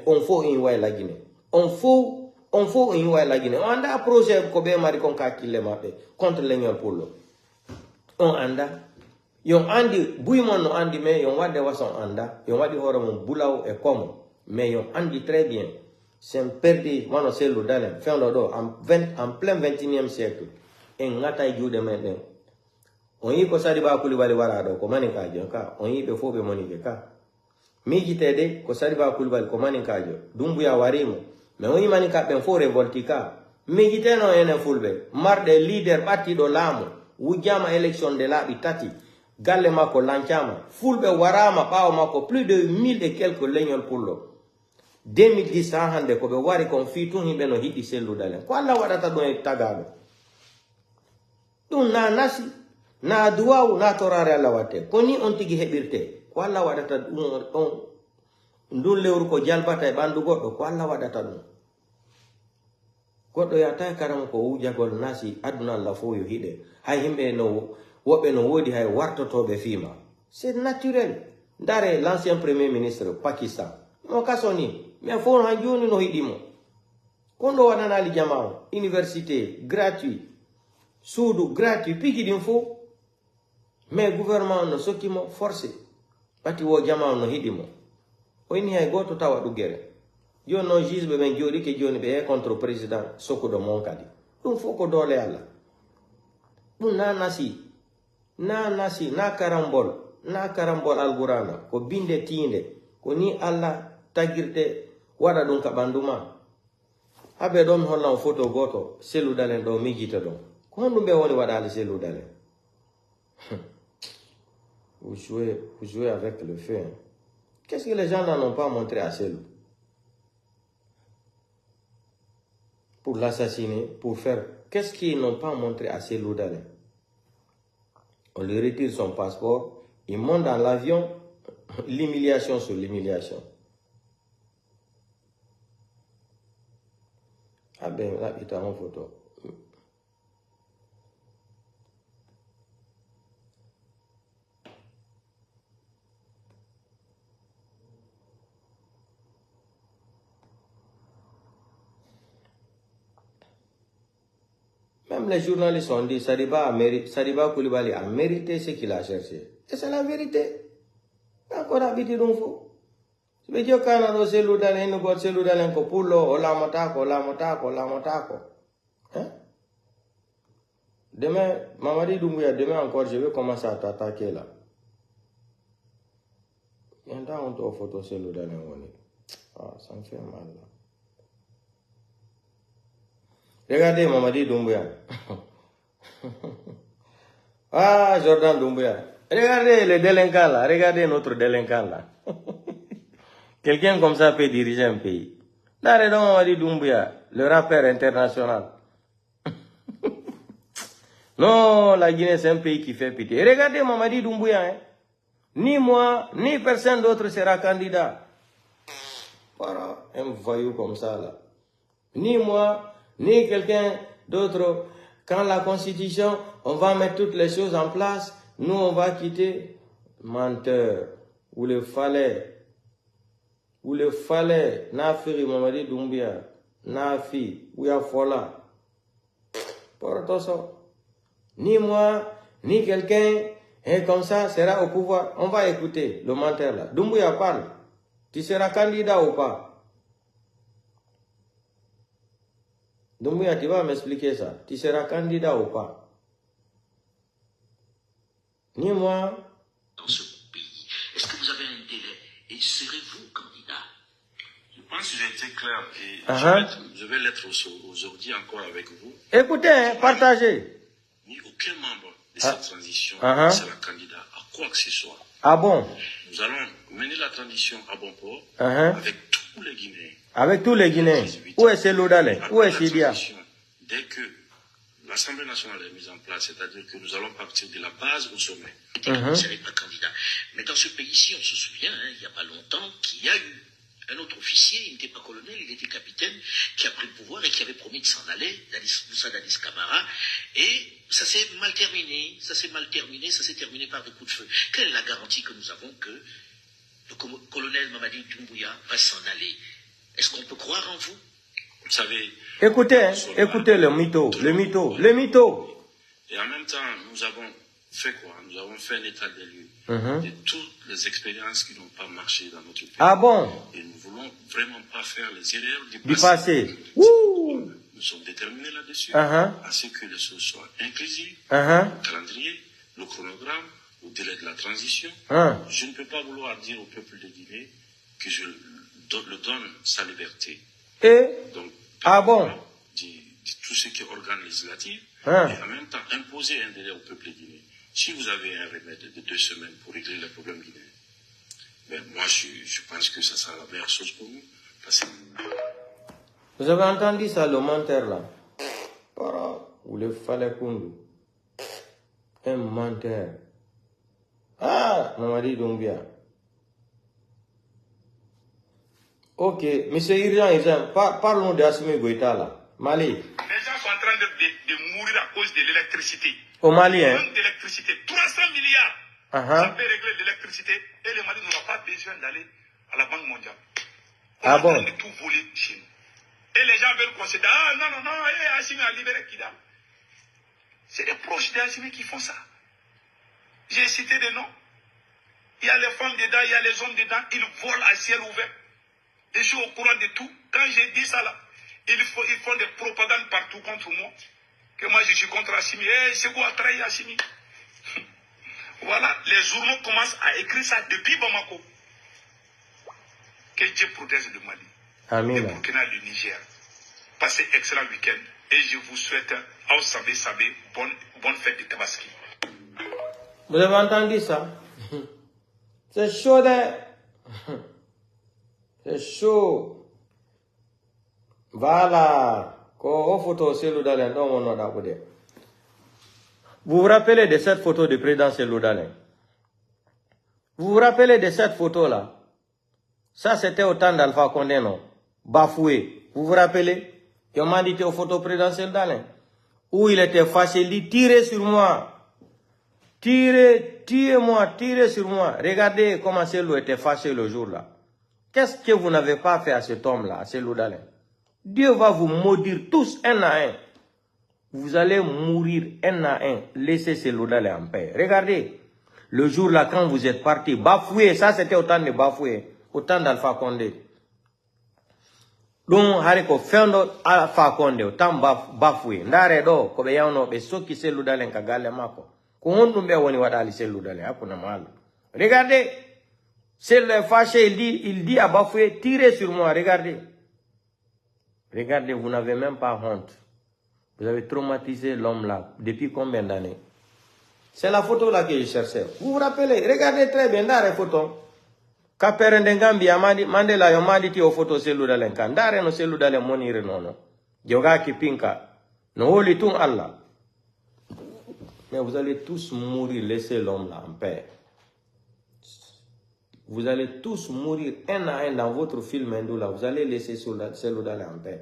on faut in la Guinée. On faut in la Guinée. On a un projet ko be mari kon ka kille mabbe contre l'Union pour l'eau. On anda yon andi buymon no andi mais yon wadde wason anda yon wadi horo mon bulaw e komo mais yon andi très bien c'est un perdu mano selu dalen fin do en plein 21e siècle en ngata juude men on yi ko Sadiba Coulibaly wara do ko mani ka jo ka on yi be fobe monike ka mi jitede ko Sadiba Coulibaly ko mani ka jo Dumbuya warimo mais on yi mani ka ben fo revoltika mi jiteno ene fulbe marde leader parti do lamo wujama election de la bitati galle mako lancama fulbe warama bawo mako plus de 1000 et quelques leñol pullo 2010 hande ko be wari kon fi tun himbe no hidi sellu dalen ko alla wadata don e tagado dun na nasi na duwaw na torare alla watte ko ni on tigi hebirte ko alla wadata on ndun lewru ko jalbata e bandu goddo ko alla wadata dum goddo ya tay karam ko wujagol nasi aduna la fo yo hide hay himbe no wobe no wodi hay wartotobe fima c'est naturel ndare l'ancien premier ministre Pakistan mo kasoni mais fo han joni no hidimo kondo wadana li jamao université gratuit sudu gratuit piki dim fo mais gouvernement no sokimo forcé pati wo jamao no hidimo o ini hay goto tawa dugere jono jisbe ben jodi ke joni be contre président Sokodo Monkadi dum fo ko dole alla dum na nasi na karambol alburana ko binde tinde ko ni alla tagirte wada dum ka banduma abe don holla photo goto selu dalen do migita do ko hondum be woni wada ali selu dalen vous jouez avec le feu hein? Qu'est-ce que les gens n'ont pas montré à Selou pour l'assassiner, pour faire qu'est-ce qu'ils n'ont pas montré à Selou Dalen? On lui retire son passeport, il monte dans l'avion, l'humiliation sur l'humiliation. Ah ben là, il t'a en photo. Même les journalistes ont dit Sadiba Coulibaly a mérité ce qu'il a cherché. Et c'est la vérité. Encore habité d'un faux. Je veux dire qu'on a dos Selou Dalen, nous avons Selou Dalen ko pulo, ola motako. Hein? Demain, Mamadi Doumbouya, demain encore, je vais commencer à t'attaquer là. Il y a un temps où on te photo Selou Dalen. Ah, ça me fait mal là. Regardez Mamadi Doumbouya. Ah, Jordan Doumbouya. Regardez le délinquant là. Regardez notre délinquant là. Quelqu'un comme ça peut diriger un pays. Là, regardez Mamadi Doumbouya, le rappeur international. Non, la Guinée, c'est un pays qui fait pitié. Regardez Mamadi Doumbouya. Hein. Ni moi, ni personne d'autre sera candidat. Voilà, un voyou comme ça là. Ni moi, ni quelqu'un d'autre. Quand la constitution, on va mettre toutes les choses en place, nous on va quitter. Menteur. Ou le fallait. Nafiri Mamadi Doumbouya. Nafi. Ouya Fola. Portoso. Ni moi, ni quelqu'un, et comme ça sera au pouvoir. On va écouter le menteur là. Doumbouya parle. Tu seras candidat ou pas? Doumbouya, tu vas m'expliquer ça. Tu seras candidat ou pas? Ni moi. Dans ce pays, est-ce que vous avez un délai? Et serez-vous candidat? Je pense que j'ai été clair et je vais l'être aujourd'hui encore avec vous. Écoutez, hein, partagez. Ni aucun membre de cette transition ne sera candidat à quoi que ce soit. Ah bon? Nous allons mener la transition à bon port avec tous les Guinéens. Avec tous les Guinéens. Où est Selou Dalen? Où est Sidia? Dès que l'Assemblée nationale est mise en place, c'est-à-dire que nous allons partir de la base au sommet. Vous ne serez pas candidat. Mais dans ce pays-ci, on se souvient, hein, il n'y a pas longtemps, qu'il y a eu un autre officier, il n'était pas colonel, il était capitaine, qui a pris le pouvoir et qui avait promis de s'en aller, Moussa Dadis Camara, et ça s'est mal terminé, ça s'est terminé par des coups de feu. Quelle est la garantie que nous avons que Le colonel Mamadi Doumbouya va s'en aller. Est-ce qu'on peut croire en vous? Vous savez... Écoutez, hein, écoutez le mytho, le mytho, le mytho. Et en même temps, nous avons fait quoi? Nous avons fait un état des lieux de toutes les expériences qui n'ont pas marché dans notre pays. Ah bon? Et nous ne voulons vraiment pas faire les erreurs du passé. Ouh. Nous sommes déterminés là-dessus, à ce que les choses soient inclusives, le calendrier, le chronogramme, au délai de la transition. Je ne peux pas vouloir dire au peuple de Guinée que je le donne sa liberté. Et donc, bon? De tout ce qui est organe législatif, et en même temps imposer un délai au peuple guinéen. Si vous avez un remède de 2 semaines pour régler les problèmes guinéens, ben moi je pense que ça sera la meilleure chose pour nous. Parce que... Vous avez entendu ça, le menteur là? Ou le Falekundu? Un menteur. Ah, Mamadi Doumbouya. Ok, monsieur Irjan, parlons de Assimi Goïta là. Mali. Les gens sont en train de mourir à cause de l'électricité. Au Mali, hein? D'électricité. 300 milliards. Ça peut régler l'électricité. Et le Mali n'aura pas besoin d'aller à la Banque mondiale. On est en train de tout voler chez nous. Et les gens veulent considérer, ah non, Assimi a libéré Kida. C'est des proches d'Assimi qui font ça. J'ai cité des noms. Il y a les femmes dedans, il y a les hommes dedans. Ils volent à ciel ouvert. Et je suis au courant de tout. Quand j'ai dit ça là, ils font des propagandes partout contre moi. Que moi je suis contre Assimi. C'est quoi trahi Assimi? Voilà, les journaux commencent à écrire ça depuis Bamako. Que Dieu protège le Mali. Amen. Le Burkina, le Niger. Passez excellent week-end. Et je vous souhaite, bonne fête de Tabaski. Vous avez entendu ça? C'est chaud, c'est chaud. Voilà. Vous vous rappelez de cette photo du président Cellou Dalein? Vous vous rappelez de cette photo-là? Ça, c'était au temps d'Alpha Condé, non? Bafoué. Vous vous rappelez? Qui m'a dit aux photos président Cellou Dalein? Où il était fâché, il dit, tirez sur moi. Tirez-moi, tirez sur moi. Regardez comment Cellou était fâché le jour-là. Qu'est-ce que vous n'avez pas fait à cet homme-là, à Cellou Dalein? Dieu va vous maudire tous un à un. Vous allez mourir un à un. Laissez Cellou Dalein en paix. Regardez, le jour-là, quand vous êtes parti, bafoué, ça c'était autant de bafoué, autant d'Alpha Condé. Donc, hariko fendo Alpha Condé, autant bafoué. Ndare do, kobe yano, be soki Cellou Dalein kagale mako. Kuhundumbe woni wadali Cellou Dalein, hakuna mahali. Regardez, Cellou est fâché, il dit à bafoué, tirez sur moi, regardez. Regardez, vous n'avez même pas honte. Vous avez traumatisé l'homme là. Depuis combien d'années? C'est la photo là que je cherchais. Vous vous rappelez? Regardez très bien dans la photo. Kapere ndengambi amadi Mandela yomadi ti o photo Cellou Dalein kan. Dare no Cellou Dalein monire nono. Joga ki pinka. No holi tun Allah. Mais vous allez tous mourir. Laissez l'homme là en paix. Vous allez tous mourir un à un dans votre film hindou là. Vous allez laisser Cellou Dalein en paix.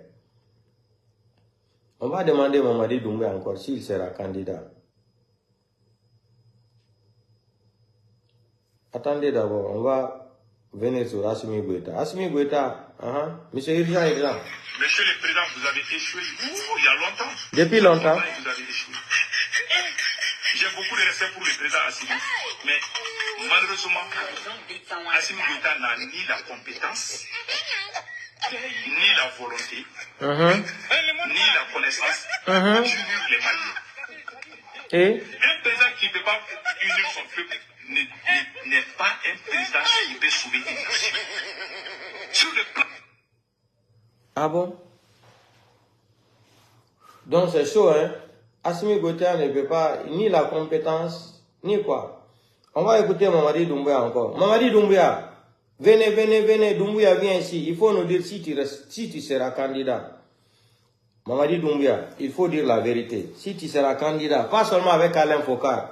On va demander à Mamadi Doumbouya encore s'il sera candidat. Attendez d'abord, on va venir sur Assimi Goïta. Assimi Goïta, monsieur Irjan. Monsieur le Président, vous avez échoué il y a longtemps. Depuis longtemps. Vous avez échoué. J'ai beaucoup de respect pour le président Assimi, mais malheureusement, Assimi Goïta n'a ni la compétence, ni la volonté, ni la connaissance d'unir les Maliens. Et un président qui ne peut pas unir son peuple n'est pas un président qui peut sauver une nation. Sur le plan. Ah bon? Donc c'est chaud, hein? Assimi Goïta ne peut pas, ni la compétence, ni quoi. On va écouter Mamadi Doumbouya encore. Mamadi Doumbouya, venez, Doumbouya vient ici. Il faut nous dire si tu seras candidat. Mamadi Doumbouya, il faut dire la vérité. Si tu seras candidat, pas seulement avec Alain Fokar.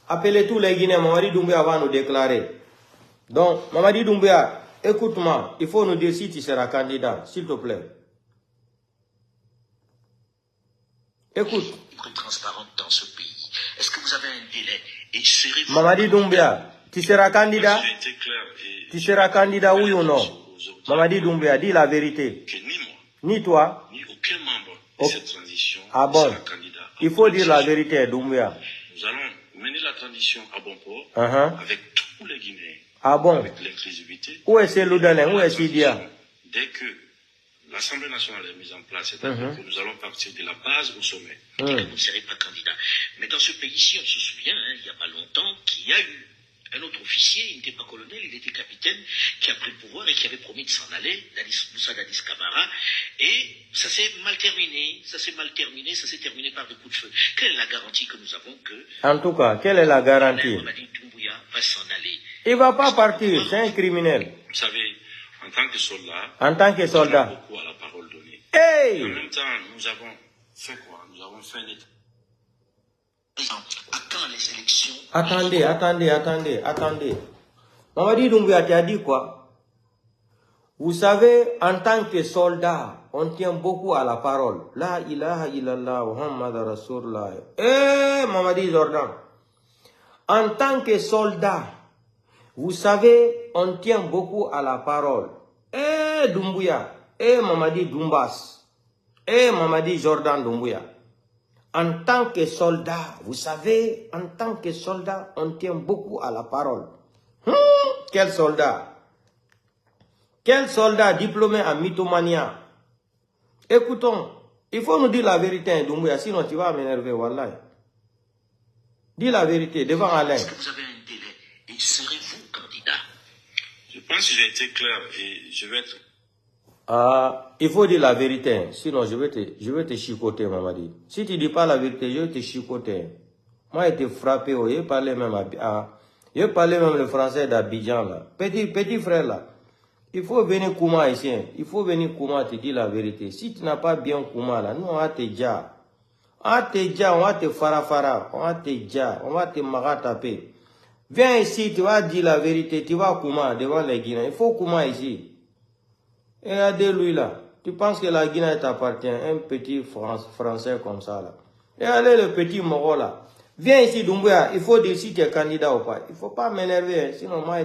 Appelez tous les Guinéens, Mamadi Doumbouya va nous déclarer. Donc, Mamadi Doumbouya, écoute-moi, il faut nous dire si tu seras candidat, s'il te plaît. Écoute. Transparente dans ce pays. Est-ce que vous avez un délai et serez-vous... Mamadi Doumbouya, Tu seras candidat? Tu seras candidat, oui ou non? Mamadi Doumbouya, dis la vérité. Que ni moi, ni toi, ni aucun membre de cette transition sera candidat. Il faut dire la vérité, Doumbouya. Nous allons mener la transition à bon port avec tous les Guinéens. Avec l'inclusivité. Où est Seloudalen? Où est Sidia? Dès que l'Assemblée nationale est mise en place, c'est-à-dire que nous allons partir de la base au sommet. Vous ne serez pas candidat. Mais dans ce pays-ci, on se souvient, il n'y a pas longtemps, qu'il y a eu un autre officier, il n'était pas colonel, il était capitaine, qui a pris le pouvoir et qui avait promis de s'en aller, Moussa Dadis Camara, et ça s'est mal terminé, ça s'est terminé par des coups de feu. Quelle est la garantie que nous avons que... En tout cas, quelle est la garantie? Mamadi Doumbouya va s'en aller. Il ne va pas partir, c'est un criminel. Vous savez, en tant que soldat, nous avons beaucoup à la parole donnée. Hey! Et en même temps, nous avons fait quoi? Nous avons fait un état. À quand les élections? Attendez. Mamadi Doumbouya, tu as dit quoi? Vous savez, en tant que soldat, on tient beaucoup à la parole. La ilaha illallah, Muhammad Rasulullah. Mamadi Jordan. En tant que soldat, vous savez, on tient beaucoup à la parole. Doumbouya, Mamadi Doumbas, Mamadi Jordan Doumbouya. En tant que soldat, vous savez, en tant que soldat, on tient beaucoup à la parole. Quel soldat? Quel soldat diplômé en mythomania? Écoutons, il faut nous dire la vérité, Doumbouya, sinon tu vas m'énerver, wallahi. Dis la vérité devant Alain. Est-ce que vous avez un délai et serez-vous candidat? Je pense que j'ai été clair et je vais être... il faut dire la vérité, sinon je vais te chicoter, Mamadi. Si tu ne dis pas la vérité, je vais te chicoter. Moi, j'ai été frappé, je parlais même le français d'Abidjan, là. Petit frère, là. Il faut venir Kouma ici. Il faut venir Kouma te dire la vérité. Si tu n'as pas bien Kouma, là, nous, on va te dire. On va te farafara, on va te dire, on va te marataper. Viens ici, tu vas dire la vérité, tu vas Kouma devant les Guinéens. Il faut Kouma ici. Et regardez-lui là. Tu penses que la Guinée t'appartient, un petit français comme ça là. Et allez le petit Moro là. Viens ici Doumbouya, il faut dire si tu es candidat ou pas. Il ne faut pas m'énerver, sinon moi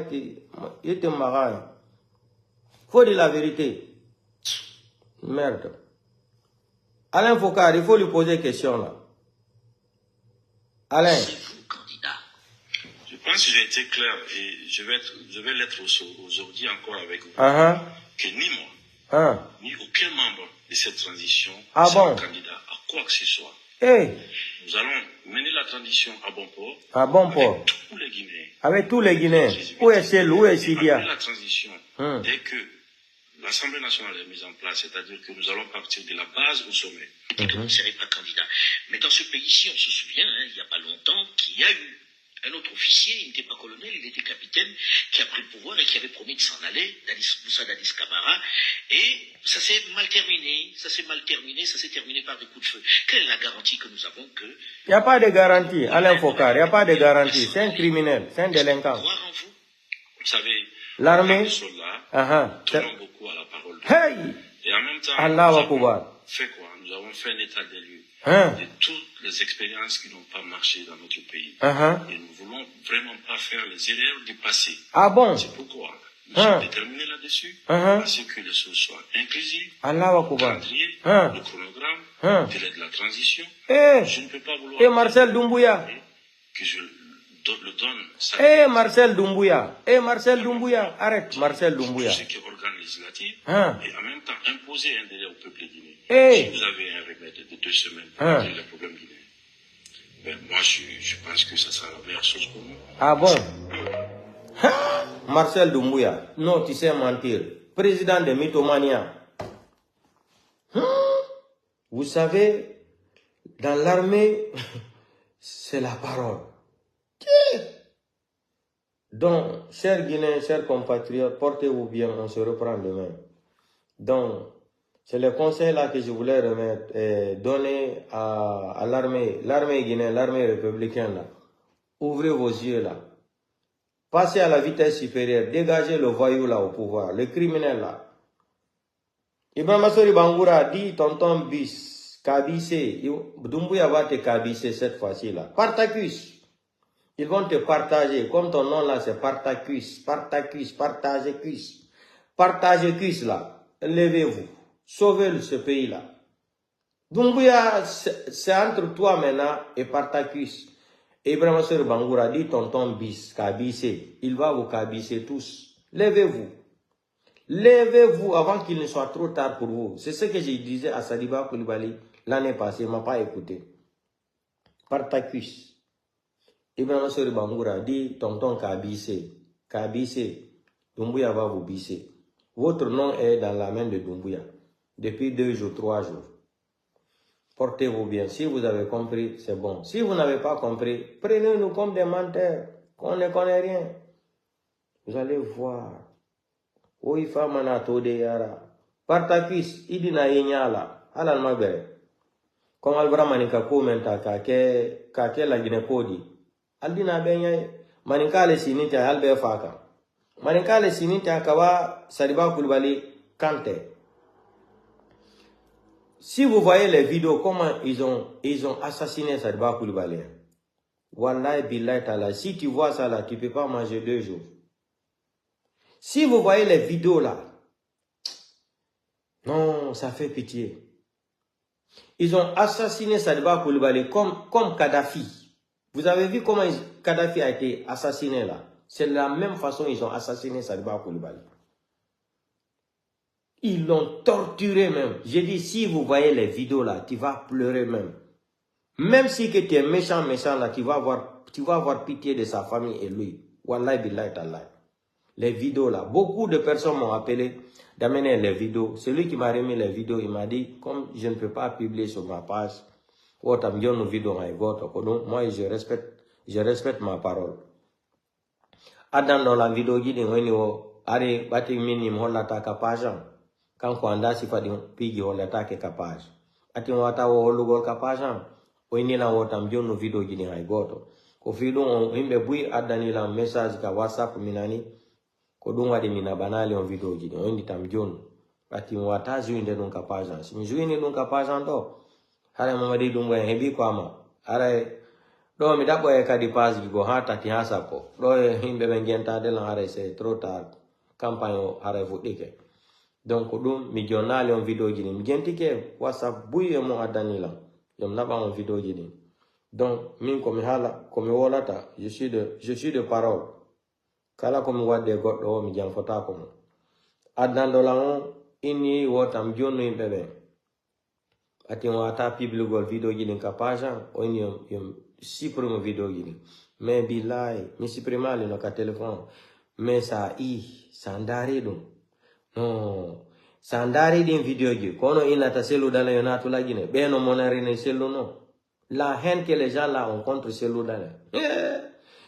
je te marre. Il faut dire la vérité. Merde. Alain Focard, il faut lui poser une question là. Alain. Serez-vous candidat? Je pense que j'ai été clair et je vais l'être aujourd'hui encore avec vous. Que ni moi, ni aucun membre de cette transition sera candidat à quoi que ce soit. Nous allons mener la transition à bon port. Avec tous les Guinéens. Avec tous les Guinéens. Où est Celle, où est Sidia? La transition, dès que l'Assemblée nationale est mise en place, c'est-à-dire que nous allons partir de la base au sommet. Vous ne serez pas candidat. Mais dans ce pays-ci, on se souvient, il n'y a pas longtemps, qu'il y a eu un autre officier, il n'était pas colonel, il était capitaine, qui a pris le pouvoir et qui avait promis de s'en aller, Moussa Dadis Camara, et ça s'est mal terminé, ça s'est terminé par des coups de feu. Quelle est la garantie que nous avons que... Il n'y a pas de garantie, Alain Focard, il n'y a pas de garantie, c'est un criminel, c'est un délinquant. Vous savez, l'armée, les soldats, tenons beaucoup à la parole. Et en même temps, Allah nous avons fait quoi? Nous avons fait un état des lieux de toutes les expériences qui n'ont pas marché dans notre pays. Et nous ne voulons vraiment pas faire les erreurs du passé. C'est pourquoi nous sommes déterminés là-dessus, à ce que les choses soient inclusives, le calendrier, le chronogramme, délai de la transition. Je ne peux pas vouloir... Et Marcel Doumbouya. Que je le donne... Marcel Doumbouya, arrête, Marcel Doumbouya. Ce qui est organe législatif, et en même temps imposer un délai au peuple guinéen. Si vous avez un remède de 2 semaines pour régler le problème guinéen, ben moi je pense que ça sera la meilleure chose pour nous. Marcel Doumbouya, non, tu sais mentir. Président de Mythomania. Vous savez, dans l'armée, c'est la parole. Donc, chers Guinéens, chers compatriotes, portez-vous bien, on se reprend demain. Donc, c'est le conseil là que je voulais remettre, donner à l'armée guinéenne, l'armée républicaine là. Ouvrez vos yeux là. Passez à la vitesse supérieure, dégagez le voyou là au pouvoir, le criminel là. Ibrahima Sori Bangoura dit tonton bis, cabissé, Doumbouya va te cabisser cette fois-ci là. Par ta cuisse. Ils vont te partager. Comme ton nom là, c'est Partacus. Partacus, partagez cuisse. Partagez cuisse là. Levez-vous. Sauvez ce pays-là. Doumbouya, c'est entre toi maintenant et Partacus. Ibrahima Sœur Bangoura dit tonton bis, cabissé. Il va vous cabisser tous. Levez-vous. Levez-vous avant qu'il ne soit trop tard pour vous. C'est ce que je disais à Sadiba Koulibaly l'année passée. Il ne m'a pas écouté. Partacus. Ibrahima Sœur Bangoura dit tonton cabissé. Cabissé. Doumbouya va vous bisser. Votre nom est dans la main de Doumbouya. Depuis 2 jours, 3 jours. Portez-vous bien. Si vous avez compris, c'est bon. Si vous n'avez pas compris, prenez-nous comme des menteurs. Qu'on ne connaît rien. Vous allez voir. Oifa manato de yara. Partacus, idina yenyala. Alan mabere. Comme albra manika komenta kake la gine kodi. Aldina benya manika le sinita albe faka. Manika le sinita kawa Sadiba Koulibaly kante. Si vous voyez les vidéos, comment ils ont assassiné Sadiba Koulibaly. Wallahi billahi ta'ala. Si tu vois ça là, tu ne peux pas manger 2 jours. Si vous voyez les vidéos là, non, ça fait pitié. Ils ont assassiné Sadiba Koulibaly comme Kadhafi. Vous avez vu comment Kadhafi a été assassiné là? C'est de la même façon qu'ils ont assassiné Sadiba Koulibaly. Ils l'ont torturé même. J'ai dit, si vous voyez les vidéos là, tu vas pleurer même. Même si que tu es méchant là, tu vas avoir pitié de sa famille et lui. Wallahi billahi ta'ala. Les vidéos là, beaucoup de personnes m'ont appelé d'amener les vidéos. Celui qui m'a remis les vidéos, il m'a dit, comme je ne peux pas publier sur ma page, moi je respecte ma parole. Adam dans la vidéo, il dit, Ari bati mini mhola taka page. Quand kwanda sifadi pigi hola take kapage. Ati wata wo holugol kapage. Oini la wotam jono video gini haigoto. Ko video himbe bui adani la message ka WhatsApp minani. Ko dunga di mina banali on video gini. Oini tam jono. Ati wata zuinde dun kapage. Si zuinde dun kapage ndo. Hare mamadi dunga hebi kwa ama. Hare do mi dabo e kadi page go hata ti hasa ko. Do himbe bengenta de la hare c'est trop tard. Campagne hare fudike. Donc, mi journal en vidéo jini. Mi gentike WhatsApp bouille mon adanila. Yom naba en vidéo jini. Donc, min komi hala, komi wolata, je suis de parole. Kala komi wade god do mi jang fota komo. Adan do la on, ini wotam jono imbebe. Ati wata publigol vidéo jini kapajan, o ini yom supprime vidéo jini. Mais bilai, mi supprime ali no ka téléphone. Mais ça sandari dum. No, sandari din video gi. Kono inata selu dale yonato la gine. Beno monari ne selu no. La haine que les gens là ont contre selu dale.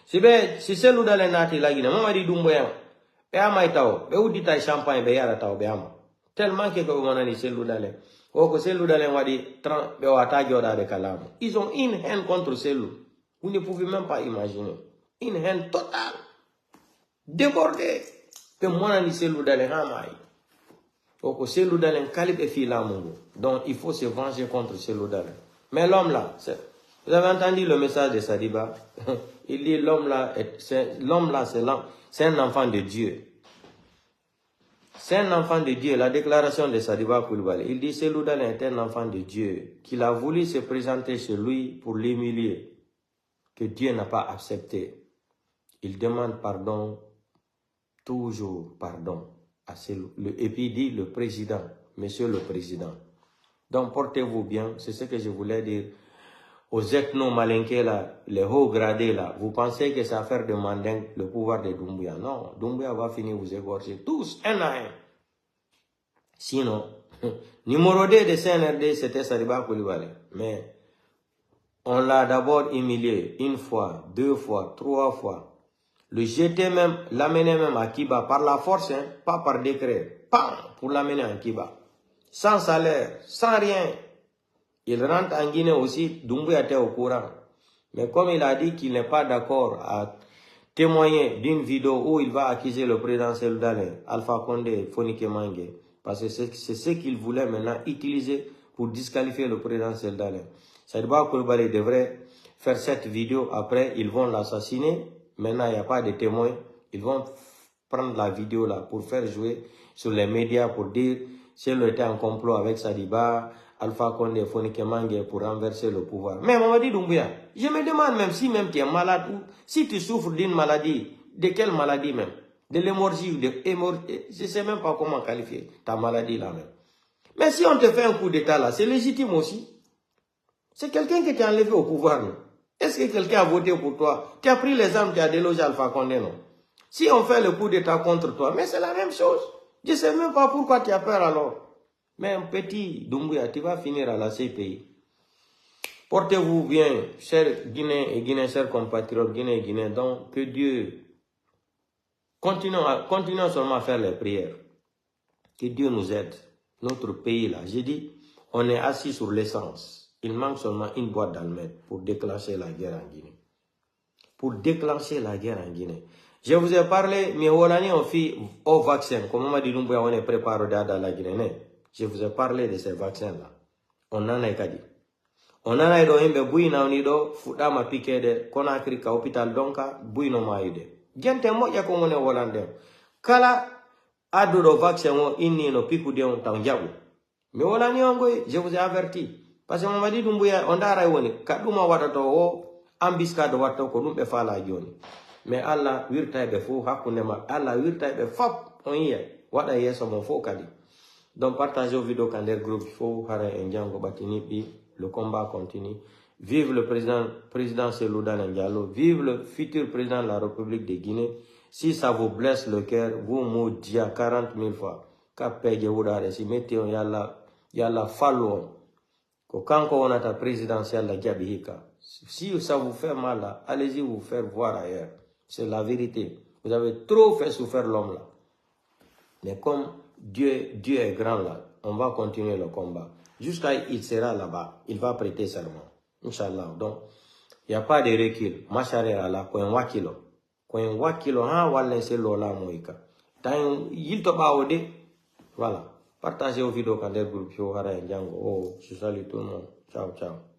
Si selu dale nati la gine. Mama di dumbo ya. Be ama itao. Be udita champagne be yara tao be ama. Tellement que ko monani selu dale. Oko selu dale wadi be wata joda de kalamu. Ils ont une haine contre selu. Vous ne pouvez même pas imaginer. Une haine totale. Débordée. Que moi ni selu dale hamai. Oko selu dale kalib e fila mungu. Donc il faut se venger contre selu dale. Mais l'homme là, vous avez entendu le message de Sadiba? Il dit l'homme là, c'est un enfant de Dieu. C'est un enfant de Dieu. La déclaration de Sadiba Koulibaly. Il dit selu dale est un enfant de Dieu. Qu'il a voulu se présenter chez lui pour l'humilier. Que Dieu n'a pas accepté. Il demande pardon. Toujours pardon. Et puis il dit le président, monsieur le président. Donc portez-vous bien, c'est ce que je voulais dire. Aux ethno-malinqués là, les hauts gradés là, vous pensez que ça va faire de Manding le pouvoir de Doumbouya? Non, Doumbouya va finir vous égorger tous, un à un. Sinon, numéro 2 de CNRD, c'était Sadiba Koulibaly. Mais on l'a d'abord humilié 1 fois, 2 fois, 3 fois. Le jeter même, l'amener même à Kiba par la force, hein, pas par décret. Pam, pour l'amener à Kiba. Sans salaire, sans rien. Il rentre en Guinée aussi, Doumbouya était au courant. Mais comme il a dit qu'il n'est pas d'accord à témoigner d'une vidéo où il va accuser le président Seloudalé, Alpha Condé, Fonike Mange, parce que c'est ce qu'il voulait maintenant utiliser pour disqualifier le président Seloudalé. Sadiba Koulibaly devrait faire cette vidéo. Après, ils vont l'assassiner. Maintenant, il n'y a pas de témoins. Ils vont prendre la vidéo là pour faire jouer sur les médias pour dire si elle était en complot avec Sadiba, Alpha Condé, Fonike Mange pour renverser le pouvoir. Mais Mamadi Doumbouya, je me demande même si même tu es malade ou si tu souffres d'une maladie, de quelle maladie même? De l'hémorragie ou de hémorragie, je ne sais même pas comment qualifier ta maladie là même. Mais si on te fait un coup d'état là, c'est légitime aussi. C'est quelqu'un qui t'a enlevé au pouvoir, non? Est-ce que quelqu'un a voté pour toi? Tu as pris les armes, tu as délogé Alpha Condé, non? Si on fait le coup d'état contre toi, mais c'est la même chose. Je ne sais même pas pourquoi tu as peur alors. Mais un petit Doumbouya, tu vas finir à la CPI. Portez-vous bien, chers Guinéens et Guinéens, chers compatriotes Guinéens et Guinéens, donc que Dieu continue seulement à faire les prières. Que Dieu nous aide. Notre pays là, j'ai dit, on est assis sur l'essence. Il manque seulement une boîte d'allumettes pour déclencher la guerre en Guinée. Pour déclencher la guerre en Guinée. Je vous ai parlé, mais on a fait au vaccin. Comme on m'a dit, on est préparé dans la Guinée. Je vous ai parlé de ces vaccins-là. On en a dit. On en a dit, on a dit, Fudama piqué de Conakry, hôpital Donka, Bouino Maïde. Gente mo ya ko ngone Hollandais. Kala ado do vaccin o inni no piku de on tanjabu. Mais wala ni ongoy, je vous ai averti. Parce que on m'a dit Doumbouya, on dara woni, kaduma wadato o embuscade wato ko dum be fala joni. Mais Allah wirta be fo hakkunde ma Allah wirta be fop on yiye wada yeso mon fo kadi. Donc partagez vos vidéos quand les groupes fo hare enjango batini bi le combat continue. Vive le président Selouda Diallo, vive le futur président de la République de Guinée. Si ça vous blesse le cœur, vous maudit 40 000 fois. Kapege wudare si mettez yalla fallo. Quand on a ta présidentielle la Diabihika. Si ça vous fait mal, allez-y vous faire voir ailleurs. C'est la vérité. Vous avez trop fait souffrir l'homme là. Mais comme Dieu est grand là, on va continuer le combat. Jusqu'à il sera là-bas. Il va prêter serment. Inch'Allah. Donc, il n'y a pas de recul. Macharera là, quand on wakilo. Quand on wakilo, hein, wallen c'est lola moïka. Tant il te va ode. Voilà. Partagez vos vidéos quand des groupes, oh, je salue tout le monde. Ciao, ciao.